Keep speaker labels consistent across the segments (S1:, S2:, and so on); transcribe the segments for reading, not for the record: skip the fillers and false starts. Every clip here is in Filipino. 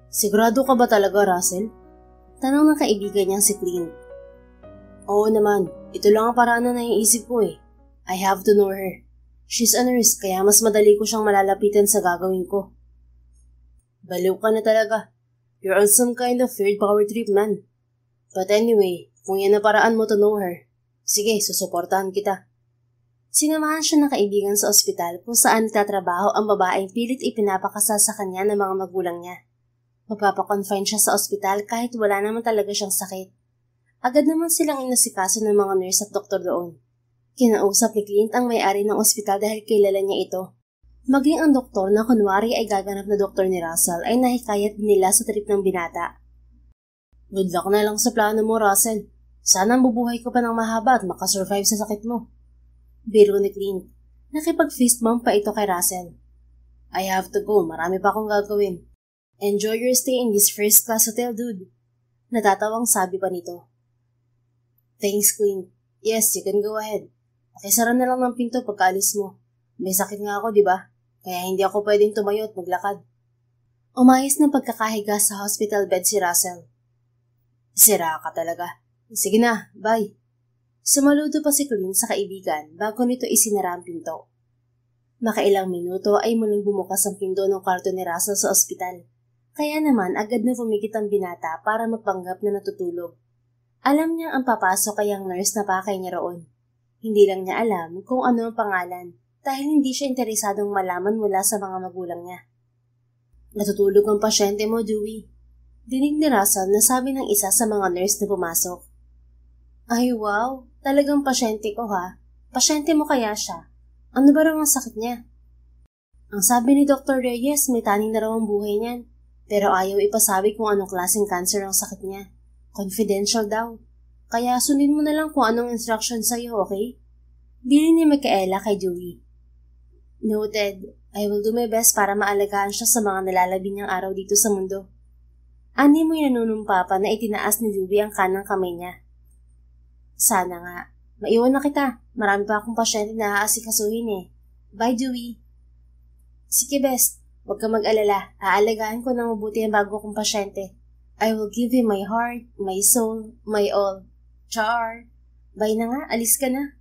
S1: Sigurado ka ba talaga, Russell? Tanong ng kaibigan niyang si Clint. Oo naman, ito lang ang paraan na naiisip ko eh. I have to know her. She's a nurse kaya mas madali ko siyang malalapitan sa gagawin ko. Baliw ka na talaga. You're on some kind of third power trip, man. But anyway, kung yan na paraan mo to know her, sige, susuportahan kita. Sinamahan siya ng kaibigan sa ospital kung saan nagtatrabaho ang babaeng pilit ipinapakasal sa kanya ng mga magulang niya. Magpapakonfine siya sa ospital kahit wala naman talaga siyang sakit. Agad naman silang inasikaso ng mga nurse at doktor doon. Kinausap ni Clint ang may-ari ng ospital dahil kilala niya ito. Maging ang doktor na kunwari ay gaganap na doktor ni Russell ay nahikayat din nila sa trip ng binata. Good luck na lang sa plano mo, Russell. Sana mabubuhay ka pa ng mahaba at makasurvive sa sakit mo. Biro ni Clint. Nakipag-fist bump pa ito kay Russell. I have to go. Marami pa akong gagawin. Enjoy your stay in this first-class hotel, dude. Natatawang sabi pa nito. Thanks, Clint. Yes, you can go ahead. Pakisara na lang ng pinto pagkaalis mo. May sakit nga ako, di ba? Kaya hindi ako pwedeng tumayo at maglakad. Umayos ng pagkakahiga sa hospital bed si Russell. Sira ka talaga. Sige na, bye. Sumaludo pa si Clint sa kaibigan bago nito isinara ang pinto. Makailang minuto ay muling bumukas ang pinto ng kwarto ni Russell sa ospital. Kaya naman agad na pumikit ang binata para magpanggap na natutulog. Alam niya ang papasok ay ang nurse na pakay niya roon. Hindi lang niya alam kung ano ang pangalan dahil hindi siya interesadong malaman mula sa mga magulang niya. Natutulog ang pasyente mo, Dewey. Dinig ni Russell na sabi ng isa sa mga nurse na pumasok. Ay wow, talagang pasyente ko ha. Pasyente mo kaya siya. Ano ba raw ang sakit niya? Ang sabi ni Dr. Reyes may taning na raw ang buhay niyan. Pero ayaw ipasabi kung anong klaseng cancer ang sakit niya. Confidential daw. Kaya sundin mo na lang kung anong instruction sa'yo, okay? Bilin ni Micaela kay Dewey. Noted. I will do my best para maalagaan siya sa mga nalalabi niyang araw dito sa mundo. Ani mo'y nanunumpa pa na itinaas ni Dewey ang kanang kamay niya. Sana nga. Maiwan na kita. Marami pa akong pasyente na aasikasuhin eh. Bye, Dewey. Sige, best. Huwag ka mag-alala. Aalagaan ko ng mabuti ang bago kong pasyente. I will give you my heart, my soul, my all. Char! Bye na nga, alis ka na.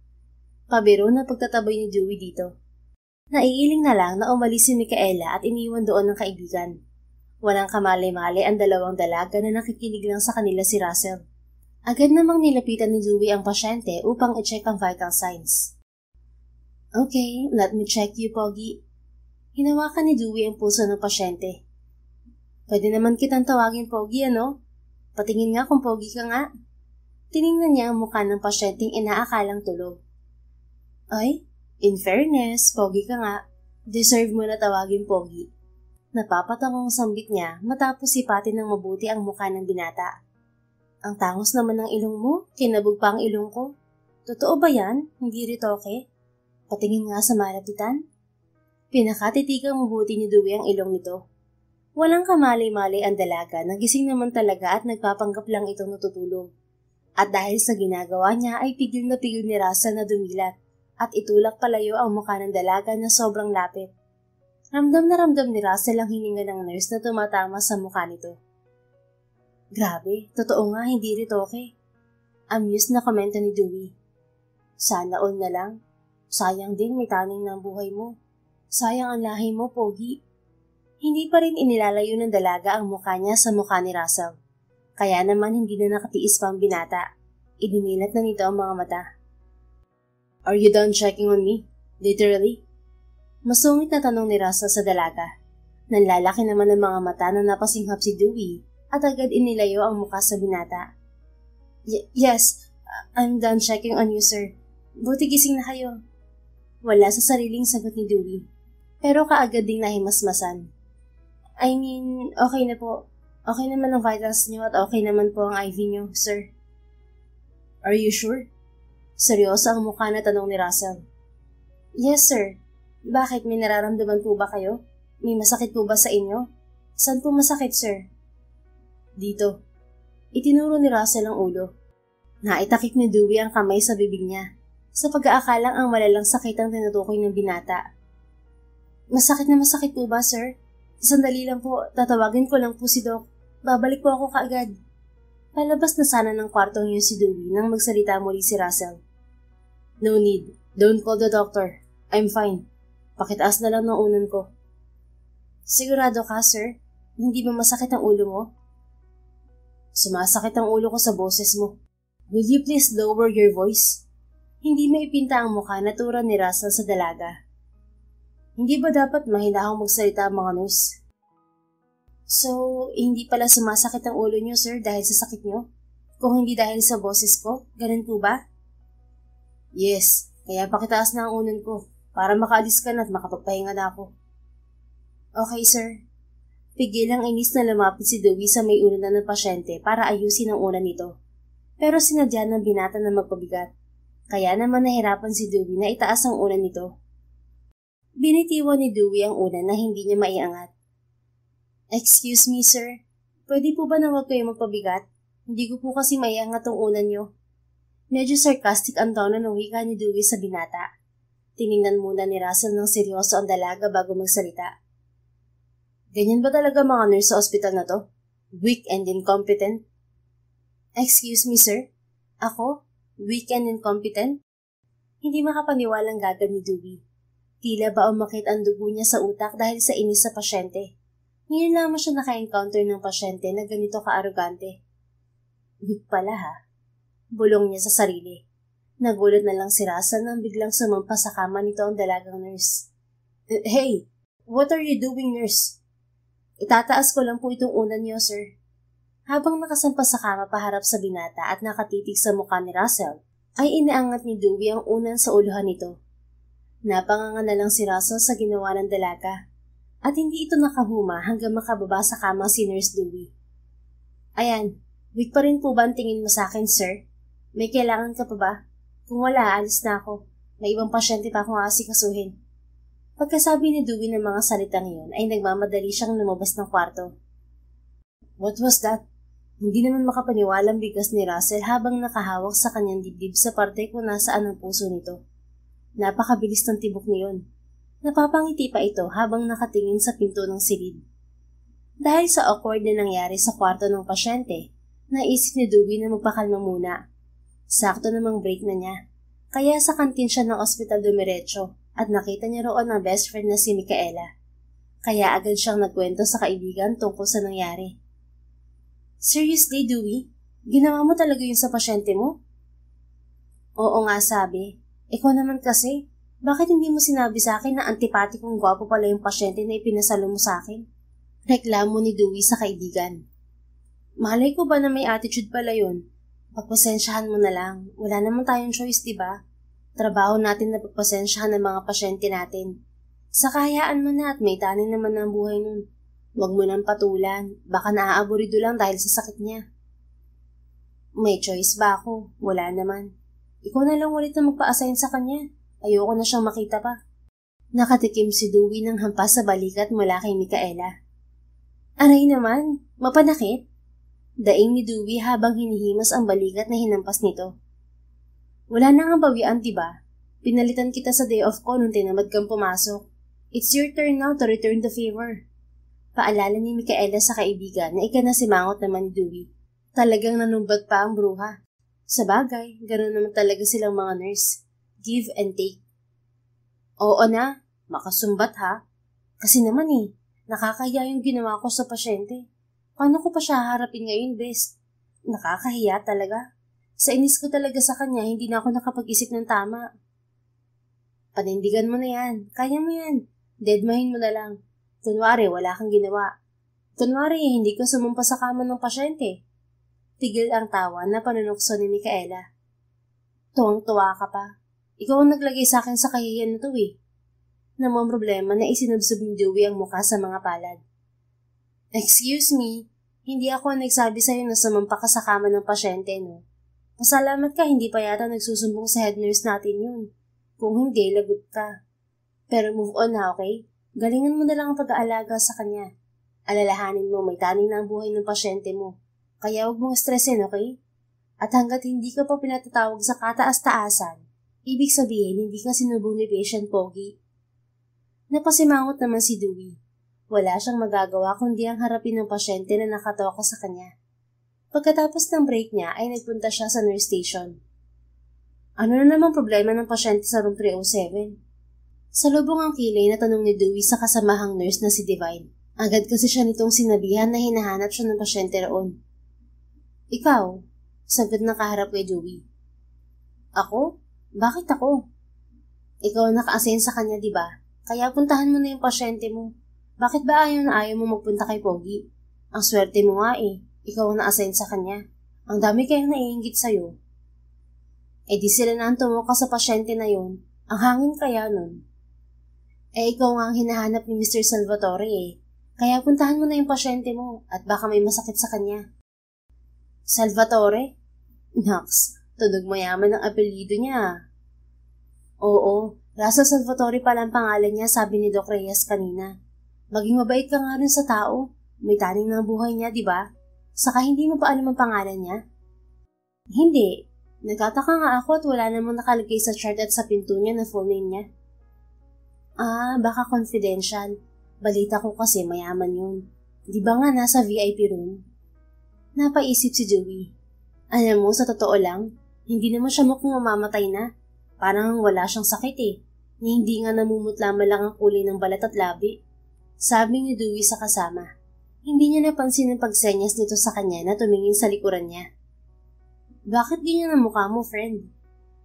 S1: Pabiro na pagtatabay ni Dewey dito. Naiiling na lang na umalis si Micaela at iniwan doon ng kaibigan. Walang kamalay-malay ang dalawang dalaga na nakikinig lang sa kanila si Russell. Agad namang nilapitan ni Dewey ang pasyente upang i-check ang vital signs. Okay, let me check you, Pogi. Hinawakan ni Dewey ang puso ng pasyente. Pwede naman kitang tawagin Pogi, ano? Patingin nga kung Pogi ka nga. Tiningnan niya ang mukha ng pasyenteng inaakalang tulog. Ay, in fairness, Pogi ka nga. Deserve mo na tawagin Pogi. Napapatangong sambit niya matapos sipatin ng mabuti ang mukha ng binata. Ang tangos naman ng ilong mo, kinabog pa ang ilong ko. Totoo ba yan? Hindi ritoke? Patingin nga sa malapitan. Pinakatitigang mabuti ni Dewey ang ilong nito. Walang kamalay-malay ang dalaga, nagising naman talaga at nagpapanggap lang itong natutulog. At dahil sa ginagawa niya ay pigil na pigil ni Russell na dumilat at itulak palayo ang mukha ng dalaga na sobrang lapit. Ramdam na ramdam ni Russell ang hininga ng nurse na tumatama sa mukha nito. Grabe, totoo nga hindi ritoke. Amused na komento ni Dewey. Sana all na lang. Sayang din may taning ng buhay mo. Sayang ang lahi mo, Pogi. Hindi pa rin inilalayo ng dalaga ang mukha niya sa mukha ni Russell. Kaya naman hindi na nakatiis pa ang binata. Idinilat na nito ang mga mata. Are you done checking on me? Literally? Masungit na tanong ni Russell sa dalaga. Nanlalaki naman ang mga mata na napasinghap si Dewey at agad inilayo ang mukha sa binata. Yes, I'm done checking on you, sir. Buti gising na kayo. Wala sa sariling sagot ni Dewey. Pero kaagad ding nahimasmasan. I mean, okay na po. Okay naman ang vitals niyo at okay naman po ang IV niyo, sir. Are you sure? Seryoso ang mukha na tanong ni Russell. Yes, sir. Bakit? May nararamdaman po ba kayo? May masakit po ba sa inyo? Saan po masakit, sir? Dito. Itinuro ni Russell ang ulo. Naitakik ni Dewey ang kamay sa bibig niya. Sa pag-aakalang ang malalang sakit ang tinutukoy ng binata. Masakit na masakit po ba, sir? Sandali lang po, tatawagin ko lang po si Doc. Babalik po ako kaagad. Palabas na sana ng kwartong yun si Dewey nang magsalita muli si Russell. No need. Don't call the doctor. I'm fine. Pakitaas na lang ng unan ko. Sigurado ka, sir? Hindi ba masakit ang ulo mo? Sumasakit ang ulo ko sa boses mo. Will you please lower your voice? Hindi maipinta ang mukha na tura ni Russell sa dalaga. Hindi ba dapat mahinahong magsalita ang mga nurse? So, hindi pala sumasakit ang ulo niyo, sir, dahil sa sakit niyo? Kung hindi dahil sa boses ko, ganun po ba? Yes, kaya pakitaas na ang unan ko para makaalis ka na at makapagpahinga na ako. Okay, sir. Pigil ang inis na lumapit si Dewey sa may unan ng pasyente para ayusin ang unan nito. Pero sinadya ng binata na magpabigat. Kaya naman nahirapan si Dewey na itaas ang unan nito. Binitiwan ni Dewey ang unan na hindi niya maiangat. Excuse me, sir. Pwede po ba na huwag kayo magpabigat? Hindi ko po kasi maiangat ang unan niyo. Medyo sarcastic ang tono ng wika ni Dewey sa binata. Tiningnan muna ni Russell ng seryoso ang dalaga bago magsalita. Ganyan ba talaga mga nurse sa ospital na to? Weak and incompetent? Excuse me, sir? Ako? Weak and incompetent? Hindi makapaniwalang gagad ni Dewey. Tila ba umakit ang dugo niya sa utak dahil sa inis sa pasyente. Ngayon lamang siya naka-encounter ng pasyente na ganito ka-arogante. Weak pala ha? Bulong niya sa sarili. Nagulat na lang si Russell nang biglang sumampa sa kama nito ang dalagang nurse. Hey! What are you doing, nurse? Itataas ko lang po itong unan niyo, sir. Habang nakasampa sa kama paharap sa binata at nakatitig sa mukha ni Russell, ay inaangat ni Dewey ang unan sa uluhan nito. Napanganga na lang si Russell sa ginawa ng dalaga at hindi ito nakahuma hanggang makababa sa kama si Nurse Dewey. Ayan, weak pa rin po ba ang tingin mo sa akin, sir? May kailangan ka pa ba? Kung wala, alis na ako. May ibang pasyente pa akong aasikasuhin. Pagkasabi ni Dewey ng mga salitang iyon ay nagmamadali siyang lumabas ng kwarto. What was that? Hindi naman makapaniwalang bigas ni Russell habang nakahawak sa kanyang dibdib sa parte kung nasaan ang puso nito. Napakabilis ng tibok niyon. Napapangiti pa ito habang nakatingin sa pinto ng silid. Dahil sa awkward na nangyari sa kwarto ng pasyente, naisip ni Dewey na magpakalma muna. Sakto namang break na niya. Kaya sa kantin siya ng ospital dumiretso at nakita niya roon ang best friend na si Micaela. Kaya agad siyang nagkwento sa kaibigan tungkol sa nangyari. Seriously, Dewey? Ginawa mo talaga yun sa pasyente mo? Oo nga, sabi. Ikaw naman kasi, bakit hindi mo sinabi sa akin na antipatikong gwapo pala yung pasyente na ipinasalo mo sa akin? Reklamo ni Dewey sa kaibigan. Malay ko ba na may attitude pala yun? Pagpasensyahan mo na lang. Wala naman tayong choice, diba? Trabaho natin na pagpasensyahan ng mga pasyente natin. Sakayaan mo na at may tanin naman ang buhay nun. Huwag mo nang patulan. Baka naaaburido lang dahil sa sakit niya. May choice ba ako? Wala naman. Ikaw na lang ulit na magpa-assign sa kanya. Ayoko na siyang makita pa. Nakatikim si Dewey ng hampas sa balikat mula kay Micaela. Aray naman, mapanakit. Daing ni Dewey habang hinihimas ang balikat na hinampas nito. Wala na nga bawian, diba? Pinalitan kita sa day off ko nung tinamad kang pumasok. It's your turn now to return the favor. Paalala ni Micaela sa kaibigan na ikanasimangot naman ni Dewey. Talagang nanumbat pa ang bruha. Sa bagay, gano'n naman talaga silang mga nurse. Give and take. Oo na, makasumbat ha. Kasi naman nakakahiya yung ginawa ko sa pasyente. Paano ko pa siya haharapin ngayon, best? Nakakahiya talaga. Sa inis ko talaga sa kanya, hindi na ako nakapag-isip ng tama. Panindigan mo na yan. Kaya mo yan. Deadmahin mo na lang. Kunwari, wala kang ginawa. Kunwari, hindi ka sumumpa sa kama ng pasyente. Tigil ang tawa na panunukso ni Micaela. Tuwang-tuwa ka pa. Ikaw ang naglagay sa akin sa kahihiyan na to Namang problema na isinubsob ni Dewey ang mukha sa mga palad. Excuse me, hindi ako nagsabi sa'yo na sumampa ka sa kama ng pasyente, no? Pasalamat ka, hindi pa yata nagsusumbong sa head nurse natin yun. Kung hindi, lagot ka. Pero move on na, okay? Galingan mo na lang ang pag-aalaga sa kanya. Alalahanin mo, may taning na ang buhay ng pasyente mo. Kaya huwag mong stressin, okay? At hanggat hindi ka pa pinatatawag sa kataas-taasan, ibig sabihin hindi ka sinubong ni patient Pogi. Napasimangot naman si Dewey. wala siyang magagawa kundi ang harapin ng pasyente na nakatoka sa kanya. Pagkatapos ng break niya ay nagpunta siya sa nurse station. Ano na namang problema ng pasyente sa room 307? Sa lubong ang kilay na tanong ni Dewey sa kasamahang nurse na si Divine. Agad kasi siya nitong sinabihan na hinahanap siya ng pasyente roon. Ikaw? Sagot na kaharap kay Dewey. Ako? Bakit ako? Ikaw ang naka-assign sa kanya, di ba? Kaya puntahan mo na yung pasyente mo. Bakit ba ayaw mo magpunta kay Pogi? Ang swerte mo nga eh. Ikaw ang na-assign sa kanya. Ang dami kayang naiinggit sa'yo. Eh di sila na ang tumuka sa pasyente na yun. Ang hangin kaya nun. Eh ikaw nga ang hinahanap ni Mr. Salvatore eh. Kaya puntahan mo na yung pasyente mo at baka may masakit sa kanya. Salvatore? Naks, tunog mayaman ang apelyido niya. Oo, Russell Salvatore pala ang pangalan niya, sabi ni Doc Reyes kanina. Maging mabait ka nga rin sa tao. May taning ng buhay niya, di ba? Saka hindi mo pa alam ang pangalan niya? Hindi. Nagtataka nga ako at wala namang nakalagay sa chart at sa pinto niya na full name niya. Baka confidential. Balita ko kasi mayaman yun. Di ba nga nasa VIP room? Napaisip si Dewey. Alam mo, sa totoo lang, hindi naman siya mukhang mamamatay na. Parang wala siyang sakit eh. Ni hindi nga namumutla lang ang kulay ng balat at labi. Sabi ni Dewey sa kasama. Hindi niya napansin ang pagsenyas nito sa kanya na tumingin sa likuran niya. Bakit ganyan ang mukha mo, friend?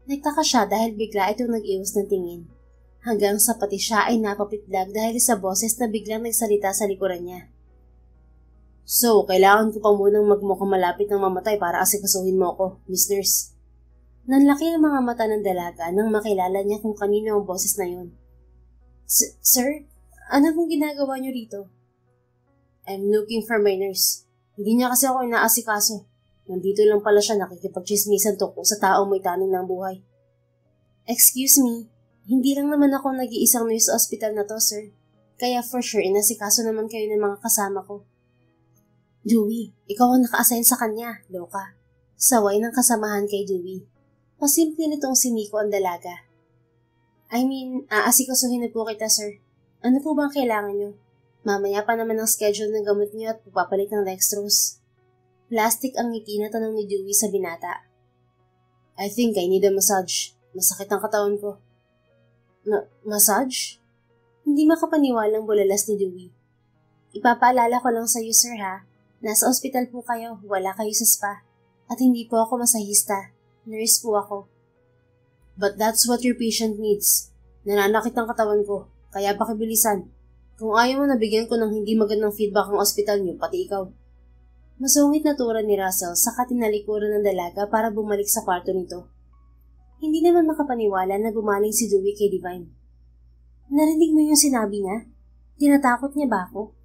S1: Nagtaka siya dahil bigla itong nag-iwas ng tingin. Hanggang sa pati siya ay napapitlag dahil sa boses na biglang nagsalita sa likuran niya. So, kailangan ko pa munang magmukhang malapit ng mamatay para asikasuhin mo ako, Miss Nurse. Nanlaki ang mga mata ng dalaga nang makilala niya kung kanino ang boses na yun. Sir? Ano pong ginagawa niyo rito? I'm looking for my nurse. Hindi niya kasi ako inaasikaso. Nandito lang pala siya nakikipagchismisan tungkol sa taong may taning ng buhay. Excuse me, hindi lang naman ako nag-iisang nurse sa ospital na to, sir. Kaya for sure, inasikaso naman kayo ng mga kasama ko. Dewey, ikaw ang naka-assign sa kanya, loka. Saway ng kasamahan kay Dewey. Pasimple nitong siniko ang dalaga. Aasikasuhin na po kita, sir. Ano po bang kailangan nyo? Mamaya pa naman ang schedule ng gamot niyo at pupapalit ng dextrose. Plastic ang ngiti na tanong ni Dewey sa binata. I think I need a massage. Masakit ang katawan ko. Massage? Hindi makapaniwalang bulalas ni Dewey. Ipapaalala ko lang sa iyo, sir ha. Nasa ospital po kayo, wala kayo sa spa. At hindi po ako masahista. Nurse po ako. But that's what your patient needs. Nananakit ang katawan ko. Kaya pakibilisan. Kung ayaw mo nabigyan ko ng hindi magandang feedback ang ospital niyo, pati ikaw. Masungit na tura ni Russell saka tinalikuran ng dalaga para bumalik sa kwarto nito. Hindi naman makapaniwala na gumaling si Dewey kay Divine. Narinig mo yung sinabi niya? Tinatakot niya ba ako?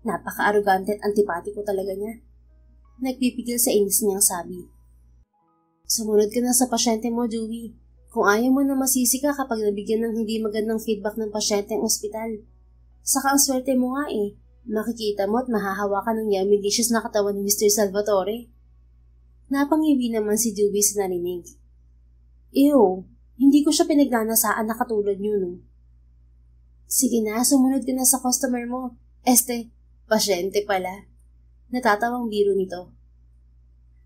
S1: Napaka-arrogante at antipatiko talaga niya. Nagpipigil sa inis niyang sabi. Sumunod ka na sa pasyente mo, Dewey. Kung ayaw mo na masisi ka kapag nabigyan ng hindi magandang feedback ng pasyente ang ospital. Saka ang swerte mo nga eh. Makikita mo at mahahawakan ng yummy delicious na katawan ni Mr. Salvatore. Napangiwi naman si Dewey sa narinig. Ew, hindi ko siya pinagnanasaan na katulad niyo, no? Sige na, sumunod ka na sa customer mo. Pasyente pala. Natatawang biro nito.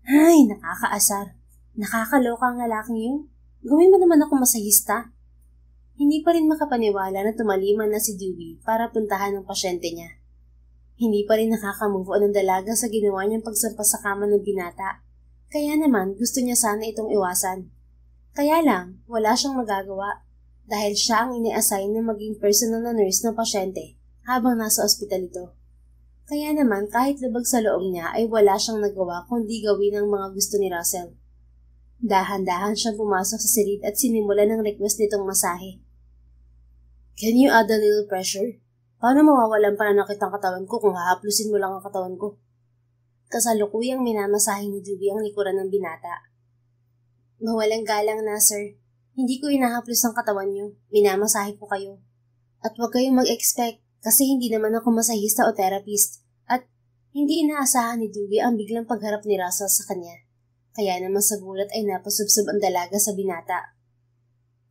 S1: Ay, nakakaasar. Nakakaloka ang lalaking yun. Gawin mo naman ako masahista. Hindi pa rin makapaniwala na tumaliman na si Dewey para puntahan ang pasyente niya. Hindi pa rin nakaka-move on ng dalaga sa ginawa niyang pagsampas sa kama ng binata. Kaya naman gusto niya sana itong iwasan. Kaya lang, wala siyang magagawa dahil siya ang ini-assign na maging personal na nurse ng pasyente habang nasa ospital ito. Kaya naman kahit labag sa loob niya ay wala siyang nagawa kundi gawin ang mga gusto ni Russell. Dahan-dahan siyang pumasok sa silid at sinimulan ng request nitong masahe. Can you add a little pressure? Paano mawawalan pananakit ang katawan ko kung hahaplusin mo lang ang katawan ko? Kasalukuyang minamasahe ni Dewey ang likuran ng binata. Mawalang galang na, sir. Hindi ko inahaplos ang katawan niyo. Minamasahe ko kayo. At huwag kayong mag-expect kasi hindi naman ako masahista o therapist. At hindi inaasahan ni Dewey ang biglang pagharap ni Russell sa kanya. Kaya naman sa gulat ay napasubsob ang dalaga sa binata.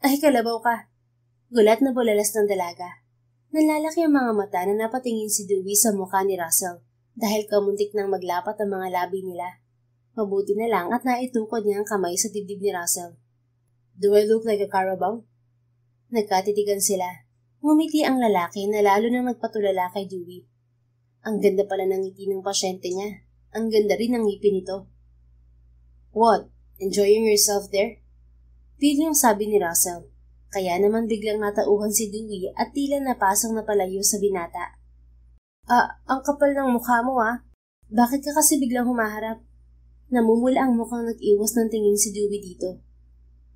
S1: Ay, kalabaw ka. Gulat na bulalas ng dalaga. Nalalaki ang mga mata na napatingin si Dewey sa mukha ni Russell dahil kamuntik nang maglapat ang mga labi nila. Mabuti na lang at naitukod niya ang kamay sa dibdib ni Russell. Do I look like a carabao? Nagkatitigan sila. Ngumiti ang lalaki na lalo nang nagpatulala kay Dewey. Ang ganda pala ng ngiti ng pasyente niya. Ang ganda rin ng ngipin nito. What? Enjoying yourself there? Biglang sabi ni Russell. Kaya naman biglang natauhan si Dewey at tila napasang napalayo sa binata. Ang kapal ng mukha mo Bakit ka kasi biglang humaharap? Namumula ang mukhang nag-iwas ng tingin si Dewey dito.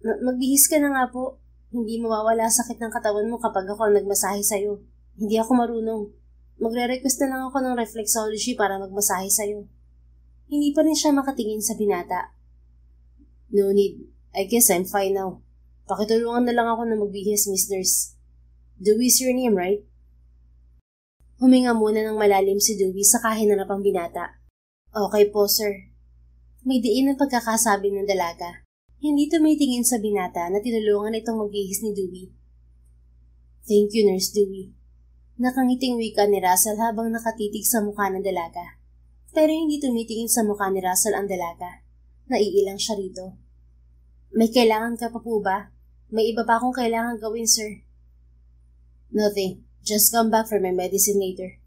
S1: Magbihis ka na nga po. Hindi mawawala sakit ng katawan mo kapag ako ang nagmasahe sa'yo. Hindi ako marunong. Magre-request na lang ako ng reflexology para magmasahe sa'yo. Hindi pa rin siya makatingin sa binata. No need. I guess I'm fine now. Pakitulungan na lang ako na magbihis, Miss Nurse. Dewey's your name, right? Huminga muna ng malalim si Dewey sa kahinarap ang binata. Okay po, sir. May diin ang pagkakasabi ng dalaga. Hindi tumitingin sa binata na tinulungan itong magbihis ni Dewey. Thank you, Nurse Dewey. Nakangiting wika ni Russell habang nakatitig sa mukha ng dalaga. Pero hindi tumitingin sa mukha ni Russell ang dalaga. Naiilang siya rito. May kailangan ka pa po ba? May iba pa akong kailangan gawin, sir. Nothing. Just come back for my medicine later.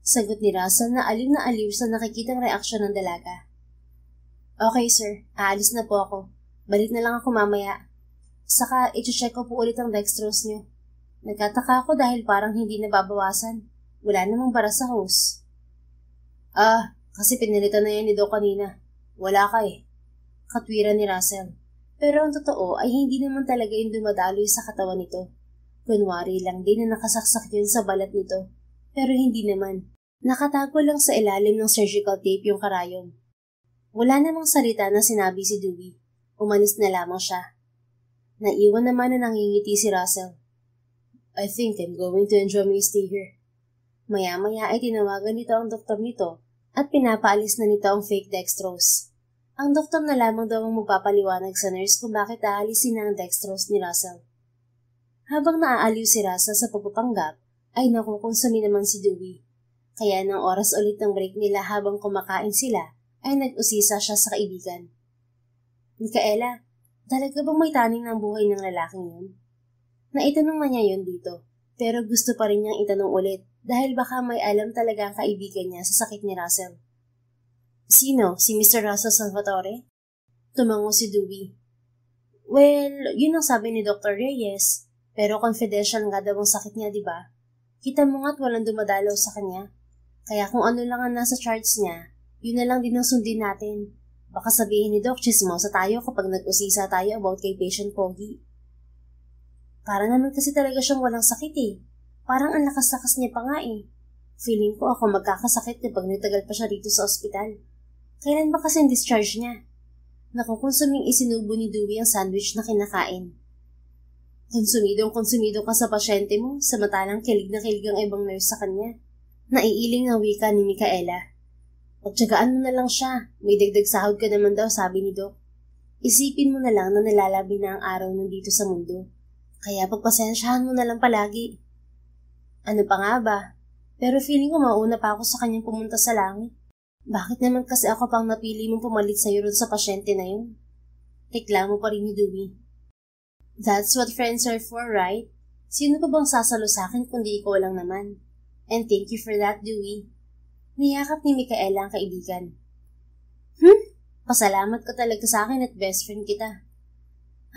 S1: Sagot ni Russell na aliw sa nakikitang reaksyon ng dalaga. Okay, sir. Aalis na po ako. Balik na lang ako mamaya. Saka, i-check ko po ulit ang dextrose niyo. Nagkataka ako dahil parang hindi nababawasan. Wala namang bara sa hose. Kasi pinalitan na yan ni Doc kanina. Wala ka Katwiran ni Russell. Pero ang totoo ay hindi naman talaga yung dumadaloy sa katawan nito. Kunwari lang din na nakasaksak yun sa balat nito. Pero hindi naman. Nakatago lang sa ilalim ng surgical tape yung karayom. Wala namang salita na sinabi si Dewey. Umalis na lamang siya. Naiwan naman na nangingiti si Russell. I think I'm going to enjoy my stay here. Maya-maya ay tinawagan nito ang doktor nito at pinapaalis na nito ang fake dextrose. Ang doktor na lamang daw ang magpapaliwanag sa nurse kung bakit aalisin na ang dextrose ni Russell. Habang naaaliw si Russell sa pagpapanggap, ay nakukonsumi naman si Dewey. Kaya ng oras ulit ng break nila habang kumakain sila, ay nag-usisa siya sa kaibigan. Micaela, talaga bang may taning ng buhay ng lalaking yun? Naitanong na niya yun dito, pero gusto pa rin niyang itanong ulit dahil baka may alam talaga ang kaibigan niya sa sakit ni Russell. Sino? Si Mr. Russell Salvatore? Tumango si Dewey. Well, yun ang sabi ni Dr. Reyes, pero confidential nga daw ang sakit niya, di ba? Kita mo nga't walang dumadalaw sa kanya. Kaya kung ano lang ang nasa charts niya, yun na lang din ang sundin natin. Baka sabihin ni Doc, chismosa tayo kapag nag-usisa tayo about kay patient Pogi. Para naman kasi talaga siyang walang sakit Parang ang lakas-lakas niya pa nga Feeling ko ako magkakasakit kapag nagtagal pa siya dito sa ospital. Kailan ba kasi ang discharge niya? Nakukonsuming isinubo ni Dewey ang sandwich na kinakain. Konsumidong-konsumido ka sa pasyente mo, samantalang kilig na kilig ang ibang nurse sa kanya. Naiiling na wika ni Micaela. Pagtsagaan mo na lang siya, may dagdag sahod ka naman daw, sabi ni Doc. Isipin mo na lang na nalalabi na ang araw nandito sa mundo. Kaya pagpasensyahan mo na lang palagi. Ano pa nga ba? Pero feeling ko mauna pa ako sa kanyang pumunta sa langit. Bakit naman kasi ako pang napili mong pumalit sa'yo ron sa pasyente na yun? Reklamo pa rin ni Dewey. That's what friends are for, right? Sino pa bang sasalo sa akin kundi ikaw lang naman? And thank you for that, Dewey. Niyakap ni Micaela ang kaibigan. Pasalamat ka talaga sa akin at best friend kita.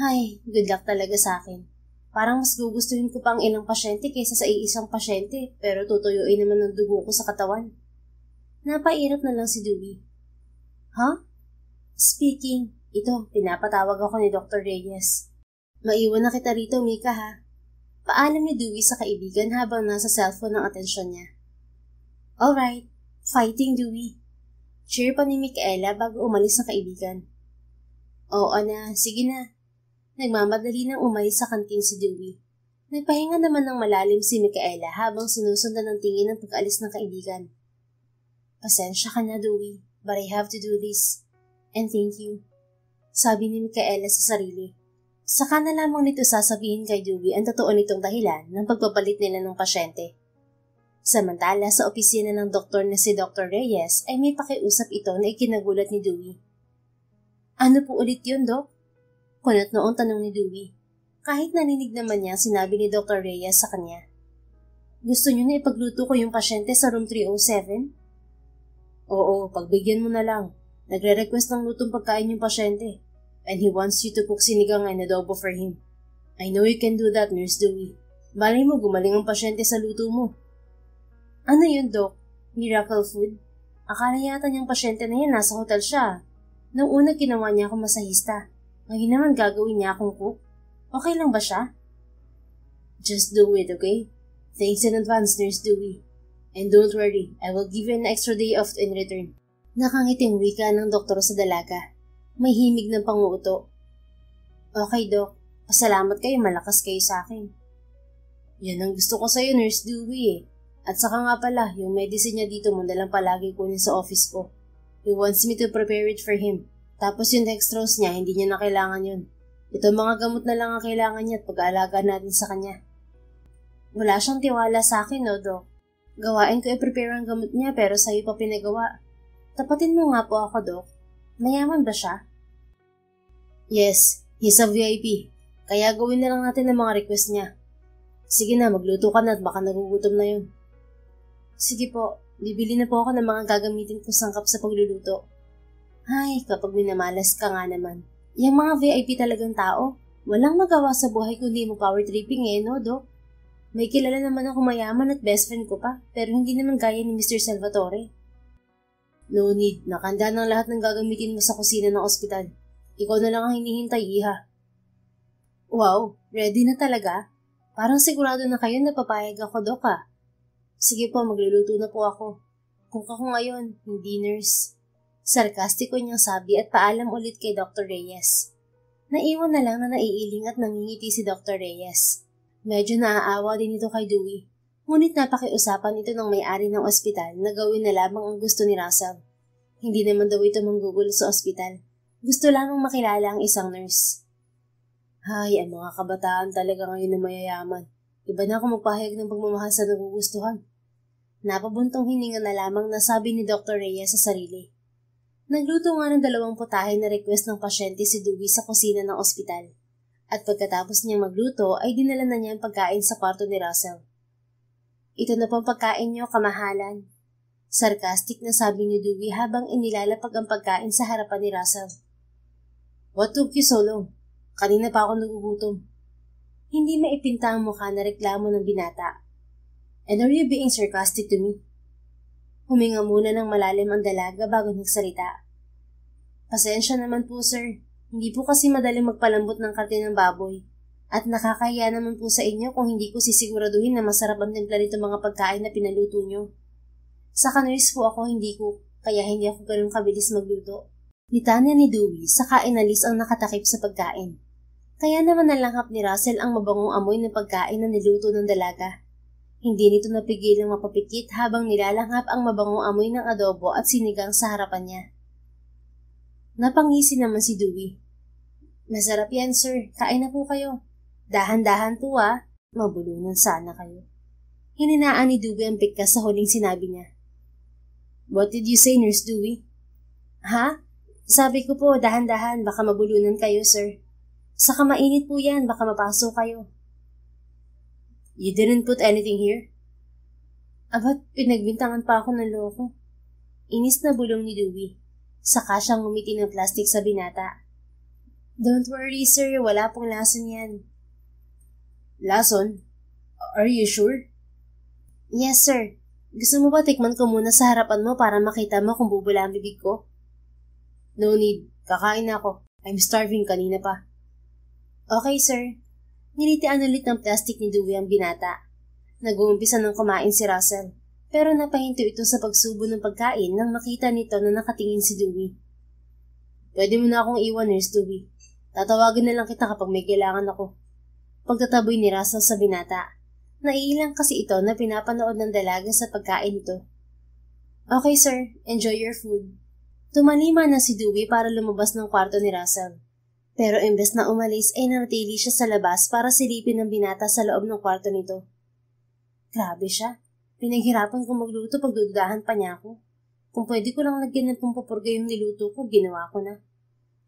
S1: Ay, good luck talaga sa akin. Parang mas gugustuhin ko pang ilang pasyente kaysa sa iisang pasyente, pero tutuyuin naman ng dugo ko sa katawan. Napairap na lang si Dewey. Speaking, ito, pinapatawag ako ni Dr. Reyes. Maiwan na kita rito, Mika ha. Paalam ni Dewey sa kaibigan habang nasa cellphone ang atensyon niya. Alright, fighting Dewey. Cheer pa ni Micaela bago umalis ang kaibigan. Oo na, sige na. Nagmamadali nang umalis sa kantin si Dewey. Nagpahinga naman ng malalim si Micaela habang sinusundan ng tingin ng pag-alis ng kaibigan. Pasensya ka na, Dewey, but I have to do this. And thank you. Sabi ni Micaela sa sarili. Saka na lamang nito sasabihin kay Dewey ang totoo nitong dahilan ng pagpapalit nila ng pasyente. Samantala sa opisina ng doktor na si Dr. Reyes ay may pakiusap ito na ikinagulat ni Dewey. Ano po ulit yun, Dok? Kunot noong tanong ni Dewey. Kahit narinig naman niya sinabi ni Dr. Reyes sa kanya. Gusto niyo na ipagluto ko yung pasyente sa room 307? Oo, pagbigyan mo na lang. Nagre-request ng lutong pagkain yung pasyente. And he wants you to cook sinigang and adobo for him. I know you can do that, Nurse Dewey. Malay mo gumaling ang pasyente sa luto mo. Ano yun, Doc? Miracle food? Akala yata niyang pasyente na yan nasa hotel siya. Nung una ginawa niya akong masahista. Ngayon naman gagawin niya akong cook. Okay lang ba siya? Just do it, okay? Thanks in advance, Nurse Dewey. And don't worry, I will give you an extra day off in return. Nakangiting wika ng doktor sa dalaga. May himig ng panguuto. Okay, Doc. Pasalamat kayo, malakas kayo sa akin. Yan ang gusto ko sa'yo, Nurse Dewey. At saka nga pala, yung medicine niya dito mo nalang palagi kunin sa office ko. He wants me to prepare it for him. Tapos yung dextrose niya, hindi niya na kailangan yun. Ito mga gamot na lang ang kailangan niya at pag-aalaga natin sa kanya. Wala siyang tiwala sa akin, no, Doc? Gawain ko i-prepare ang gamot niya pero sa'yo pa pinagawa. Tapatin mo nga po ako, Doc. Mayaman ba siya? Yes, he's a VIP. Kaya gawin na lang natin ang mga request niya. Sige na, magluto ka na at baka nagugutom na yun. Sige po, bibili na po ako ng mga gagamitin kong sangkap sa pagluluto. Ay, kapag minamalas ka nga naman. Yung mga VIP talagang tao, walang magawa sa buhay kundi mo power tripping no, Doc? May kilala naman ako mayaman at best friend ko pa, pero hindi naman gaya ni Mr. Salvatore. No need, nakanda ng lahat ng gagamitin mo sa kusina ng ospital. Ikaw na lang ang hinihintay, Iha. Wow, ready na talaga? Parang sigurado na kayo na papayag ako, Doc, ah. Sige po, magluluto na po ako. Cook ako ngayon, hindi nurse. Sarkastiko niyang sabi at paalam ulit kay Dr. Reyes. Naiwan na lang na naiiling at nangingiti si Dr. Reyes. Medyo naaawa din ito kay Dewey. Ngunit napakiusapan ito ng may-ari ng ospital na gawin na lamang ang gusto ni Russell. Hindi naman daw ito manggugulo sa ospital. Gusto lamang makilala ang isang nurse. Hay, ang mga kabataan talaga ngayon na mayayaman. Iba na ako magpahayag ng pagmamahal sa nagugustuhan. Napabuntong hininga na lamang na sabi ni Dr. Reyes sa sarili. Nagluto nga ng 2 putahe na request ng pasyente si Dewey sa kusina ng ospital. At pagkatapos niyang magluto ay dinala na niya ang pagkain sa kwarto ni Russell. Ito na pong pagkain niyo, kamahalan. Sarcastic na sabi ni Dewey habang inilalapag ang pagkain sa harapan ni Russell. What took you so long? Kanina pa ako nagugutom. Hindi maipinta ang mukha na reklamo ng binata. And are you being sarcastic to me? Huminga muna ng malalim ang dalaga bago nagsalita. Pasensya naman po, sir. Hindi po kasi madaling magpalambot ng karte ng baboy. At nakakahiya naman po sa inyo kung hindi ko sisiguraduhin na masarap ang timpla nito mga pagkain na pinaluto nyo. Sa nurse po ako, hindi ko, kaya hindi ako ganun kabilis magluto. Nitanya ni Dewey, saka inalis ang nakatakip sa pagkain. Kaya naman nalanghap ni Russell ang mabangong amoy ng pagkain na niluto ng dalaga. Hindi nito napigilang mapapikit habang nilalanghap ang mabangong amoy ng adobo at sinigang sa harapan niya. Napangisi naman si Dewey. Masarap yan, sir. Kain na po kayo. Dahan-dahan po mabulunan sana kayo. Hininaan ni Dewey ang bigkas sa huling sinabi niya. What did you say, Nurse Dewey? Ha? Sabi ko po, dahan-dahan, baka mabulunan kayo, sir. Saka mainit po yan, baka mapasok kayo. You didn't put anything here? Abat, pinagbintangan pa ako ng loko. Inis na bulong ni Dewey. Saka siyang ngumiti ng plastic sa binata. Don't worry, sir, wala pong lason yan. Lason? Are you sure? Yes, sir. Gusto mo ba tikman ko muna sa harapan mo para makita mo kung bubula ang bibig ko? No need. Kakain na ako. I'm starving kanina pa. Okay, sir. Nilitian ulit ng plastic ni Dewey ang binata. Nag-uumpisa ng kumain si Russell, pero napahinto ito sa pagsubo ng pagkain nang makita nito na nakatingin si Dewey. Pwede mo na akong iwan, Nurse Dewey. Tatawagin na lang kita kapag may kailangan ako. Pagtataboy ni Russell sa binata. Naiilang kasi ito na pinapanood ng dalaga sa pagkain nito. Okay, sir. Enjoy your food. Tumalima na si Dewey para lumabas ng kwarto ni Russell. Pero imbes na umalis ay nanatili siya sa labas para silipin ng binata sa loob ng kwarto nito. Grabe siya. Pinaghirapan kong magluto pagdududahan pa niya ako. Kung pwede ko lang lagyan ng pampapurga yung niluto ko, ginawa ko na.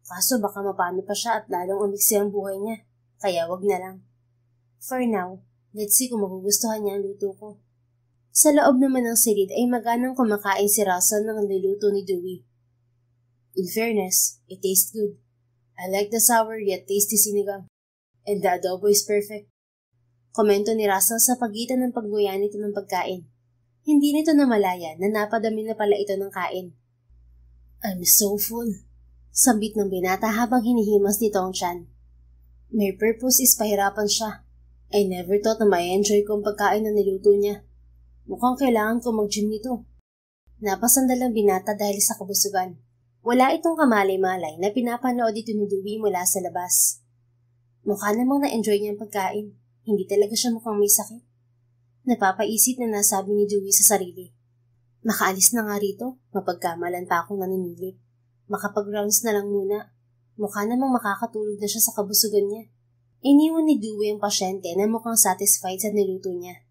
S1: Kaso baka mapano pa siya at lalong umiksi ang buhay niya. Kaya wag na lang. For now, let's see kung magugustuhan niya ang luto ko. Sa loob naman ng silid ay maganang kumakain si Russell ng niluto ni Dewey. In fairness, it tastes good. I like the sour yet tasty sinigang. And the adobo is perfect. Komento ni Russell sa pagitan ng pagguya nito ng pagkain. Hindi nito namalaya na napadami na pala ito ng kain. I'm so full. Sambit ng binata habang hinihimas nito ang tiyan. May purpose is pahirapan siya. I never thought na may enjoy ko ang pagkain na niluto niya. Mukhang kailangan ko mag-gym nito. Napasandal ang binata dahil sa kabusugan. Wala itong kamalay-malay na pinapanood ito ni Dewey mula sa labas. Mukha namang na-enjoy niya ang pagkain. Hindi talaga siya mukhang may sakit. Napapaisip na nasabi ni Dewey sa sarili. Makaalis na nga rito, mapagkamalan pa akong naninilip. Makapag-rounds na lang muna. Mukha namang makakatulog na siya sa kabusugan niya. Iniwan ni Dewey ang pasyente na mukhang satisfied sa niluto niya.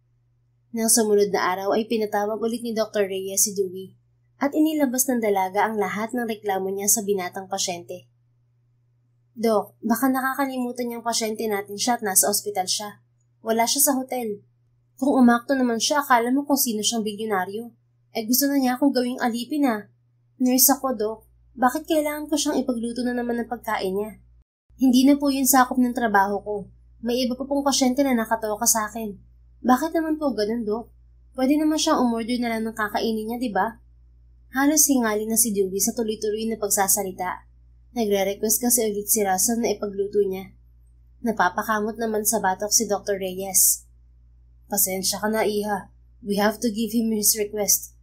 S1: Nang sumunod na araw ay pinatawag ulit ni Dr. Reyes si Dewey at inilabas ng dalaga ang lahat ng reklamo niya sa binatang pasyente. Dok, baka nakakalimutan niyang pasyente natin siya at nasa ospital siya. Wala siya sa hotel. Kung umakto naman siya, akala mo kung sino siyang bilyonaryo. Gusto na niya akong gawing alipin ah. Nurse ako, Dok. Bakit kailangan ko siyang ipagluto na naman ng pagkain niya? Hindi na po yun sakop ng trabaho ko. May iba pa pong pasyente na nakatawa ka sa akin. Bakit naman po ganun, Dok? Pwede naman siyang umorder na lang ng kakainin niya, di ba? Halos hingali na si Dewey sa tuloy-tuloy na pagsasalita. Nagre-request kasi ulit si Russell na ipagluto niya. Napapakamot naman sa batok si Dr. Reyes. Pasensya ka na, Iha. We have to give him his request.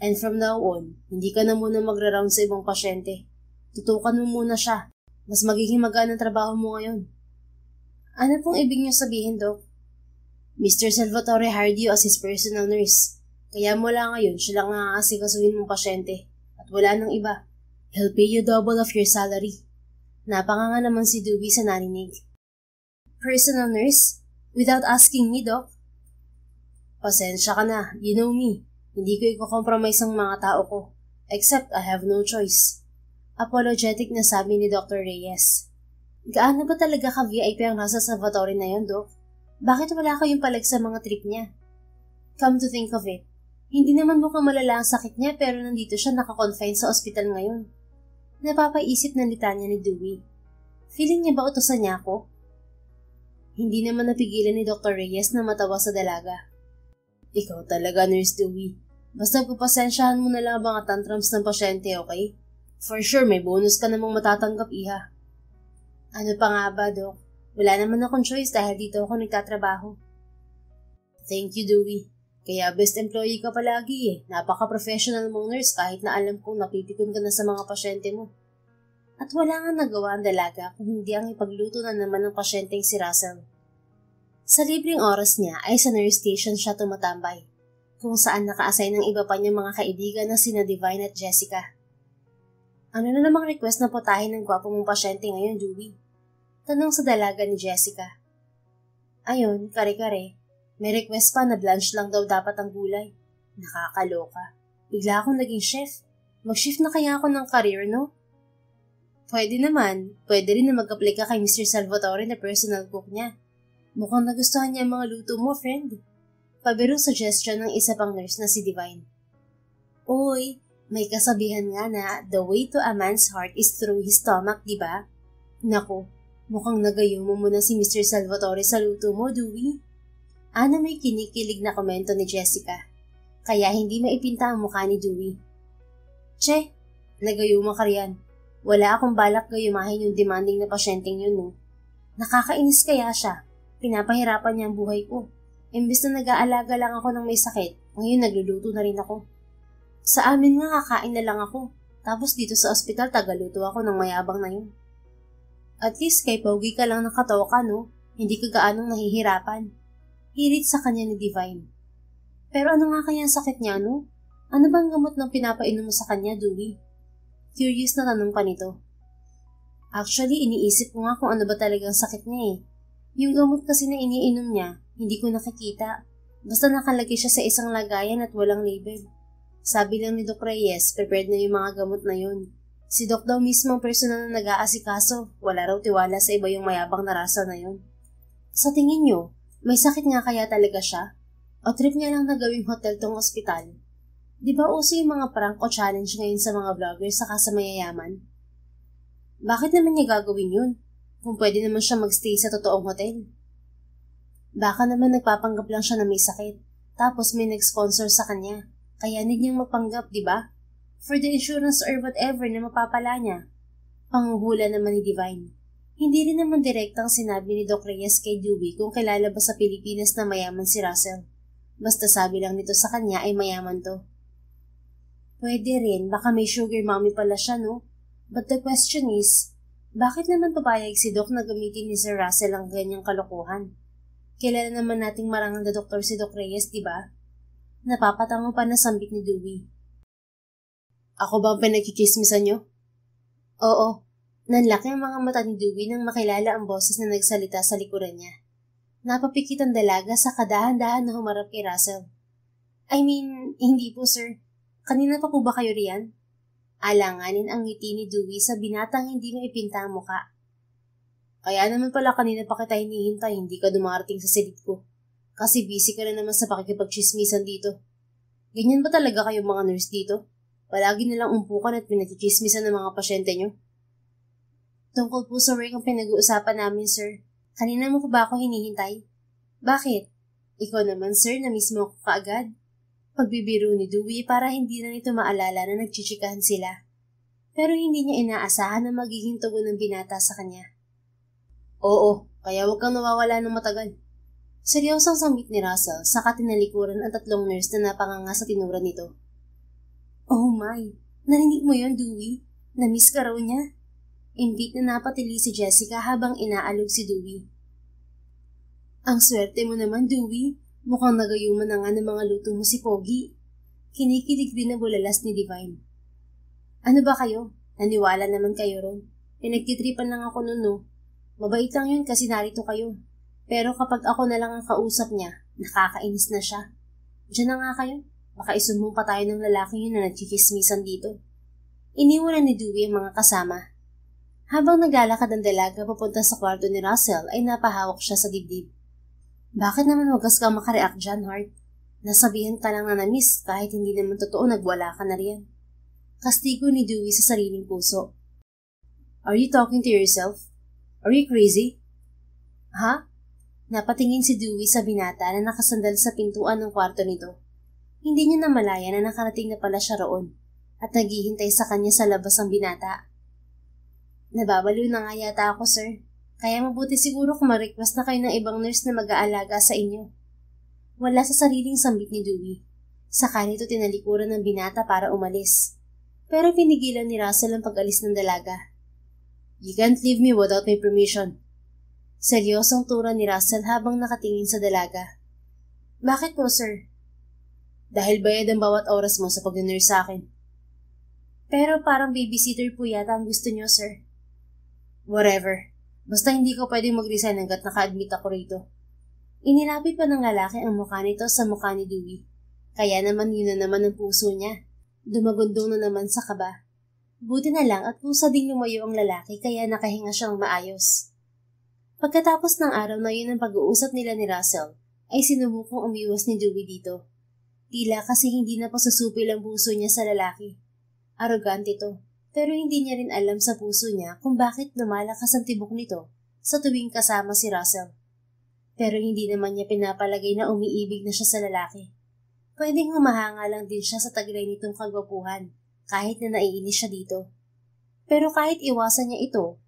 S1: And from now on, hindi ka na muna magra-round sa ibang pasyente. Tutukan mo muna siya. Mas magiging magaan ang trabaho mo ngayon. Ano pong ibig niyo sabihin, Dok? Mr. Salvatore hired you as his personal nurse. Kaya mula ngayon, siya lang ang aasikasuhin mong pasyente. At wala nang iba. He'll pay you double of your salary. Napanganga naman si Dewey sa narinig. Personal nurse? Without asking me, Doc? Pasensya ka na. You know me. Hindi ko i-compromise ang mga tao ko. Except I have no choice. Apologetic na sabi ni Dr. Reyes. Gaano ba talaga ka-VIP ang nasa Salvatore na yon, Doc? Bakit wala kayong palag sa mga trip niya? Come to think of it, hindi naman mukhang malala ang sakit niya pero nandito siya nakakonfine sa ospital ngayon. Napapaisip na litanya ni Dewey. Feeling niya ba utusan niya ako? Hindi naman napigilan ni Dr. Reyes na matawa sa dalaga. Ikaw talaga, Nurse Dewey. Basta pagpasensyahan mo na lang ang mga tantrums ng pasyente, okay? For sure, may bonus ka namang matatanggap, Iha. Ano pa nga ba, Doc? Wala naman akong choice dahil dito ako nagtatrabaho. Thank you, Dewey. Kaya best employee ka palagi eh. Napaka-professional mong nurse kahit na alam kong napipikon ka na sa mga pasyente mo. At wala nga nagawa ang dalaga kung hindi ang ipagluto na naman ng pasyenteng si Russell. Sa libreng oras niya ay sa nurse station siya tumatambay, kung saan naka-assign ng iba pa niyang mga kaibigan na sina Divine at Jessica. Ano na namang request na putahin ng gwapo mong pasyente ngayon, Dewey? Tanong sa dalaga ni Jessica. Ayun, kare-kare. May request pa na blanch lang daw dapat ang gulay. Nakakaloka. Bigla akong naging chef. Mag-shift na kaya ako ng career, no? Pwede naman. Pwede rin na mag-apply ka kay Mr. Salvatore na personal cook niya. Mukhang nagustuhan niya ang mga luto mo, friend. Pabirong suggestion ng isa pang nurse na si Divine. Uy, may kasabihan nga na the way to a man's heart is through his stomach, di ba? Naku, mukhang nagayo mo muna si Mr. Salvatore sa luto mo, Dewey. Ano may kinikilig na komento ni Jessica, kaya hindi maipinta ang mukha ni Dewey. Che, nagayuma ka riyan. Wala akong balak gayumahin yung demanding na pasyenteng yun, no? Nakakainis kaya siya. Pinapahirapan niya ang buhay ko. Imbis na nag-aalaga lang ako ng may sakit, ngayon nagluluto na rin ako. Sa amin nga kakain na lang ako, tapos dito sa ospital tagaluto ako ng mayabang na yun. At least kay pogi ka lang nakatawa ka, no? Hindi ka gaanong nahihirapan. Hirit sa kanya ni Divine. Pero ano nga kaya ang sakit niya, no? Ano bang gamot ng pinapainom mo sa kanya, Dewey? Curious na tanong pa nito. Actually, iniisip ko nga kung ano ba talagang sakit niya eh. Yung gamot kasi na iniinom niya, hindi ko nakikita. Basta nakalagay siya sa isang lagayan at walang label. Sabi lang ni Doc Reyes, prepared na yung mga gamot na yun. Si Doc daw mismo ang personal na nag-aasikaso, wala raw tiwala sa iba yung mayabang na rasa na yun. Sa tingin nyo, may sakit nga kaya talaga siya? O trip niya lang na gawing hotel tong ospital? Di ba uso yung mga prank o challenge ngayon sa mga vloggers saka sa mayayaman? Bakit naman niya gagawin yun? Kung pwede naman siya magstay sa totoong hotel. Baka naman nagpapanggap lang siya na may sakit, tapos may nag-sponsor sa kanya. Kaya need niyang magpanggap, di ba? For the insurance or whatever na mapapala niya. Panguhula naman ni Divine. Hindi rin naman direktang sinabi ni Doc Reyes kay Dewey kung kilala ba sa Pilipinas na mayaman si Russell. Basta sabi lang nito sa kanya ay mayaman to. Pwede rin, baka may sugar mommy pala siya, no? But the question is, bakit naman papayag si Doc na gamitin ni Sir Russell ang ganyang kalokohan? Kilala naman nating marangal na doktor si Doc Reyes, di ba? Napapatango pa na sambit ni Dewey. Ako ba ang pinagkikismisan niyo? Oo. Nanlaki ang mga mata ni Dewey nang makilala ang boses na nagsalita sa likuran niya. Napapikit ang dalaga sa kadahan-dahan na humarap kay Russell. I mean, hindi po sir. Kanina pa po ba kayo riyan? Alanganin ang ngiti ni Dewey sa binatang hindi mo ipinta ang muka. Kaya naman pala kanina pa kita hinihintay, hindi ka dumarating sa silid ko. Kasi busy ka na naman sa pakikipagchismisan dito. Ganyan ba talaga kayong mga nurse dito? Palagi nilang umpukan at pinagchichismisan ng mga pasyente nyo? Tungkol po sa work ang pinag-uusapan namin, sir. Kanina mo pa ba ako hinihintay? Bakit? Ikaw naman, sir, na mismo ako kaagad. Pagbibiro ni Dewey para hindi na nito maalala na nagchichikahan sila. Pero hindi niya inaasahan na magiging tugon ng binata sa kanya. Oo, kaya huwag kang nawawala ng matagal. Seryosong sambit ni Russell, saka tinalikuran ang tatlong nurse na napanganga sa tinura nito. Oh my, narinig mo yun, Dewey? Na-miss ka raw niya? Imbit na napatili si Jessica habang inaalog si Dewey. Ang swerte mo naman, Dewey. Mukhang nagayuman na nga ng mga luto mo si Pogi. Kinikilig din na bulalas ni Divine. Ano ba kayo? Naniwala naman kayo ron. Pinagtitripan lang ako nun, no? Mabait lang yun kasi narito kayo. Pero kapag ako na lang ang kausap niya, nakakainis na siya. Diyan na nga kayo. Baka isumbong pa tayo ng lalaki yun na nagchikismisan dito. Iniwanan ni Dewey ang mga kasama. Habang naglalakad ang dalaga papunta sa kwarto ni Russell ay napahawak siya sa dibdib. Bakit naman wagas ka makareact dyan, Hart? Nasabihan ka lang na na-miss kahit hindi naman totoo nagwala ka na riyan. Kastigo ni Dewey sa sariling puso. Are you talking to yourself? Are you crazy? Ha? Napatingin si Dewey sa binata na nakasandal sa pintuan ng kwarto nito. Hindi niya namalaya na nakarating na pala siya roon at naghihintay sa kanya sa labas ang binata. Nababaliw na nga yata ako, sir. Kaya mabuti siguro kung ma-request na kayo ng ibang nurse na mag-aalaga sa inyo. Wala sa sariling sambit ni Dewey. Saka nito tinalikuran ng binata para umalis. Pero pinigilan ni Russell ang pag-alis ng dalaga. You can't leave me without my permission. Seryosong tura ni Russell habang nakatingin sa dalaga. Bakit po, sir? Dahil bayad ang bawat oras mo sa pag-nurse sa akin. Pero parang babysitter po yata ang gusto niyo, sir. Whatever. Basta hindi ko pwedeng mag-resign hanggat naka-admit ako rito. Inilapit pa ng lalaki ang mukha nito sa mukha ni Dewey. Kaya naman yun na naman ang puso niya. Dumagundong na naman sa kaba. Buti na lang at pusa ding lumayo ang lalaki kaya nakahinga siyang maayos. Pagkatapos ng araw na yun ang pag-uusap nila ni Russell, ay sinubukong umiwas ni Dewey dito. Tila kasi hindi na pasusupil ang puso niya sa lalaki. Arrogante to, pero hindi niya rin alam sa puso niya kung bakit lumalakas ang tibok nito sa tuwing kasama si Russell. Pero hindi naman niya pinapalagay na umiibig na siya sa lalaki. Pwedeng humahanga lang din siya sa taglay nitong kagwapuhan kahit na naiinis siya dito. Pero kahit iwasan niya ito,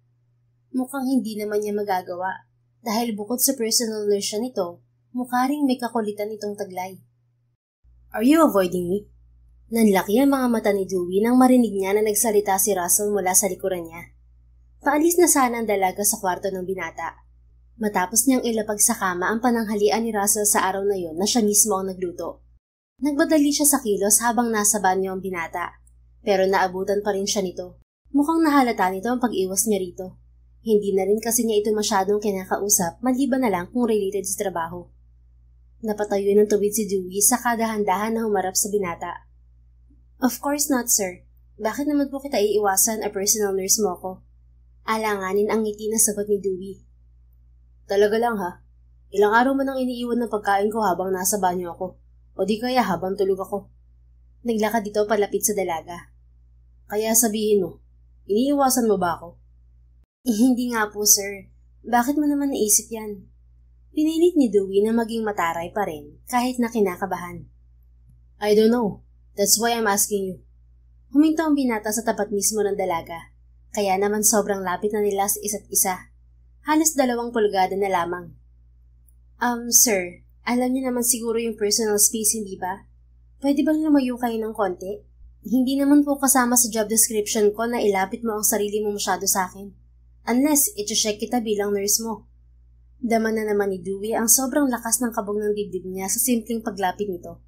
S1: mukhang hindi naman niya magagawa dahil bukod sa personal nurse siya nito, mukha ring may kakulitan itong taglay. Are you avoiding me? Nanlaki ang mga mata ni Dewey nang marinig niya na nagsalita si Russell mula sa likuran niya. Paalis na sana ang dalaga sa kwarto ng binata. Matapos niyang ilapag sa kama ang pananghalian ni Russell sa araw na yon na siya mismo ang nagluto. Nagbadali siya sa kilos habang nasa banyo ang binata, pero naabutan pa rin siya nito. Mukhang nahalata nito ang pag-iwas niya rito. Hindi na rin kasi niya ito masyadong kinakausap maliban na lang kung related sa trabaho. Napatayo ng tuwid si Dewey sa kadahan-dahan na humarap sa binata. Of course not, sir. Bakit naman po kita iiwasan a personal nurse mo ko? Alanganin ang ngiti na sagot ni Dewey. Talaga lang ha. Ilang araw mo nang iniiwan ng pagkain ko habang nasa banyo ako. O di kaya habang tulog ako. Naglakad dito palapit sa dalaga. Kaya sabihin mo, iniiwasan mo ba ako? Hindi nga po, sir. Bakit mo naman naisip yan? Pinilit ni Dewey na maging mataray pa rin kahit na kinakabahan. I don't know. That's why I'm asking you. Huminto ang binata sa tapat mismo ng dalaga. Kaya naman sobrang lapit na nila sa isa't isa. Halos 2 pulgada na lamang. Sir, alam niyo naman siguro yung personal space, hindi ba? Pwede bang lumayo kayo ng konti? Hindi naman po kasama sa job description ko na ilapit mo ang sarili mo masyado sa akin. Unless, ito-check kita bilang nurse mo. Dama na naman ni Dewey ang sobrang lakas ng kabog ng dibdib niya sa simpleng paglapit nito.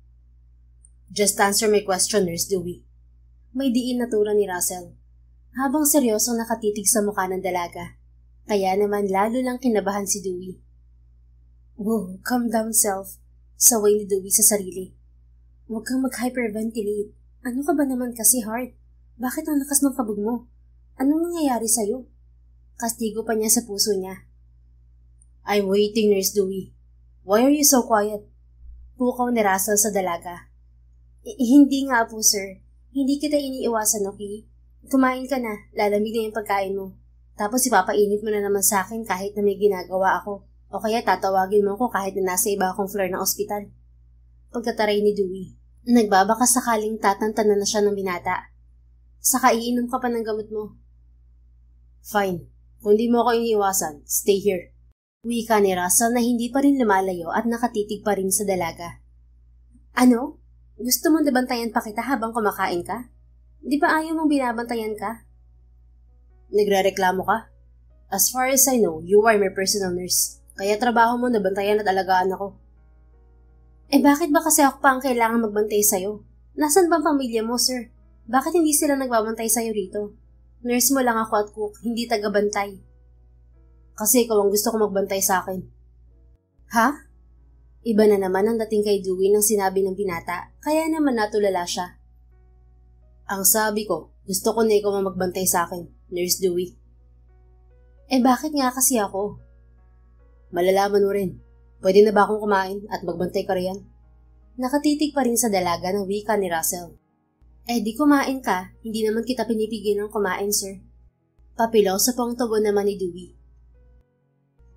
S1: Just answer my question, Nurse Dewey. May diin na tura ni Russell. Habang seryosong nakatitig sa mukha ng dalaga. Kaya naman lalo lang kinabahan si Dewey. Whoa, calm down self. Saway ni Dewey sa sarili. Huwag kang mag-hyperventilate. Ano ka ba naman kasi, Hart? Bakit ang lakas ng kabog mo? Anong nangyayari sa'yo? Kastigo pa niya sa puso niya. I'm waiting, Nurse Dewey. Why are you so quiet? Pukaw ni Russell sa dalaga. Hindi nga po, sir. Hindi kita iniiwasan, okay? Kumain ka na, lalamig na yung pagkain mo. Tapos ipapainit mo na naman sa akin kahit na may ginagawa ako. O kaya tatawagin mo ako kahit na nasa iba akong floor ng ospital. Pagkataray ni Dewey, nagbabaka sakaling tatantanan na siya ng binata. Saka iinom ka pa ng gamot mo. Fine. Kung di mo ako iniiwasan, stay here. Wika ni Russell na hindi pa rin lumalayo at nakatitig pa rin sa dalaga. Ano? Gusto mong nabantayan pa kita habang kumakain ka? Di ba ayaw mong binabantayan ka? Nagrereklamo ka? As far as I know, you are my personal nurse. Kaya trabaho mo nabantayan at alagaan ako. Eh bakit ba kasi ako pa ang kailangan magbantay sa'yo? Nasaan bang pamilya mo, sir? Bakit hindi sila nagbabantay sa'yo rito? Nurse mo lang ako at cook, hindi tagabantay. Kasi ikaw ang gusto ko magbantay sa akin. Ha? Iba na naman ang dating kay Dewey nang sinabi ng binata, kaya naman natulala siya. Ang sabi ko, gusto ko na ikaw ang magbantay sa akin, Nurse Dewey. Eh bakit nga kasi ako? Malalaman mo rin. Pwede na ba akong kumain at magbantay ka riyan? Nakatitig pa rin sa dalaga ng wika ni Russell. Eh di kumain ka, hindi naman kita pinipigil ng kumain, sir. Papilaw sa pang tugon naman ni Dewey.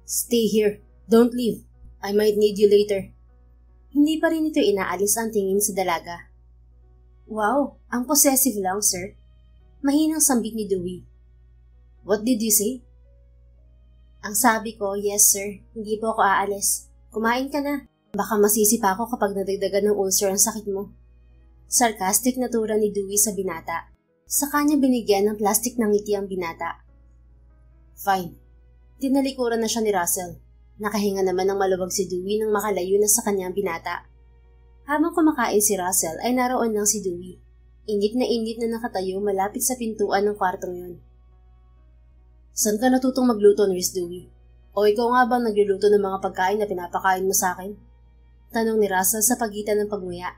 S1: Stay here. Don't leave. I might need you later. Hindi pa rin ito inaalis ang tingin sa dalaga. Wow, ang possessive lang, sir. Mahinang sambit ni Dewey. What did you say? Ang sabi ko, yes sir, hindi po ako aalis. Kumain ka na. Baka masisipa ako kapag nadagdagan ng ulcer ang sakit mo. Sarcastic na tura ni Dewey sa binata. Sa kanya binigyan ng plastic ng ngiti ang binata. Fine. Tinalikuran na siya ni Russell. Nakahinga naman ng maluwag si Dewey nang makalayo na sa kanyang binata. Habang kumakain si Russell ay naroon lang si Dewey. Init na nakatayo malapit sa pintuan ng kwartong yun. Saan ka natutong magluto, Nurse Dewey? O ikaw nga bang nagluluto ng mga pagkain na pinapakain mo sa akin? Tanong ni Russell sa pagitan ng pagmuya.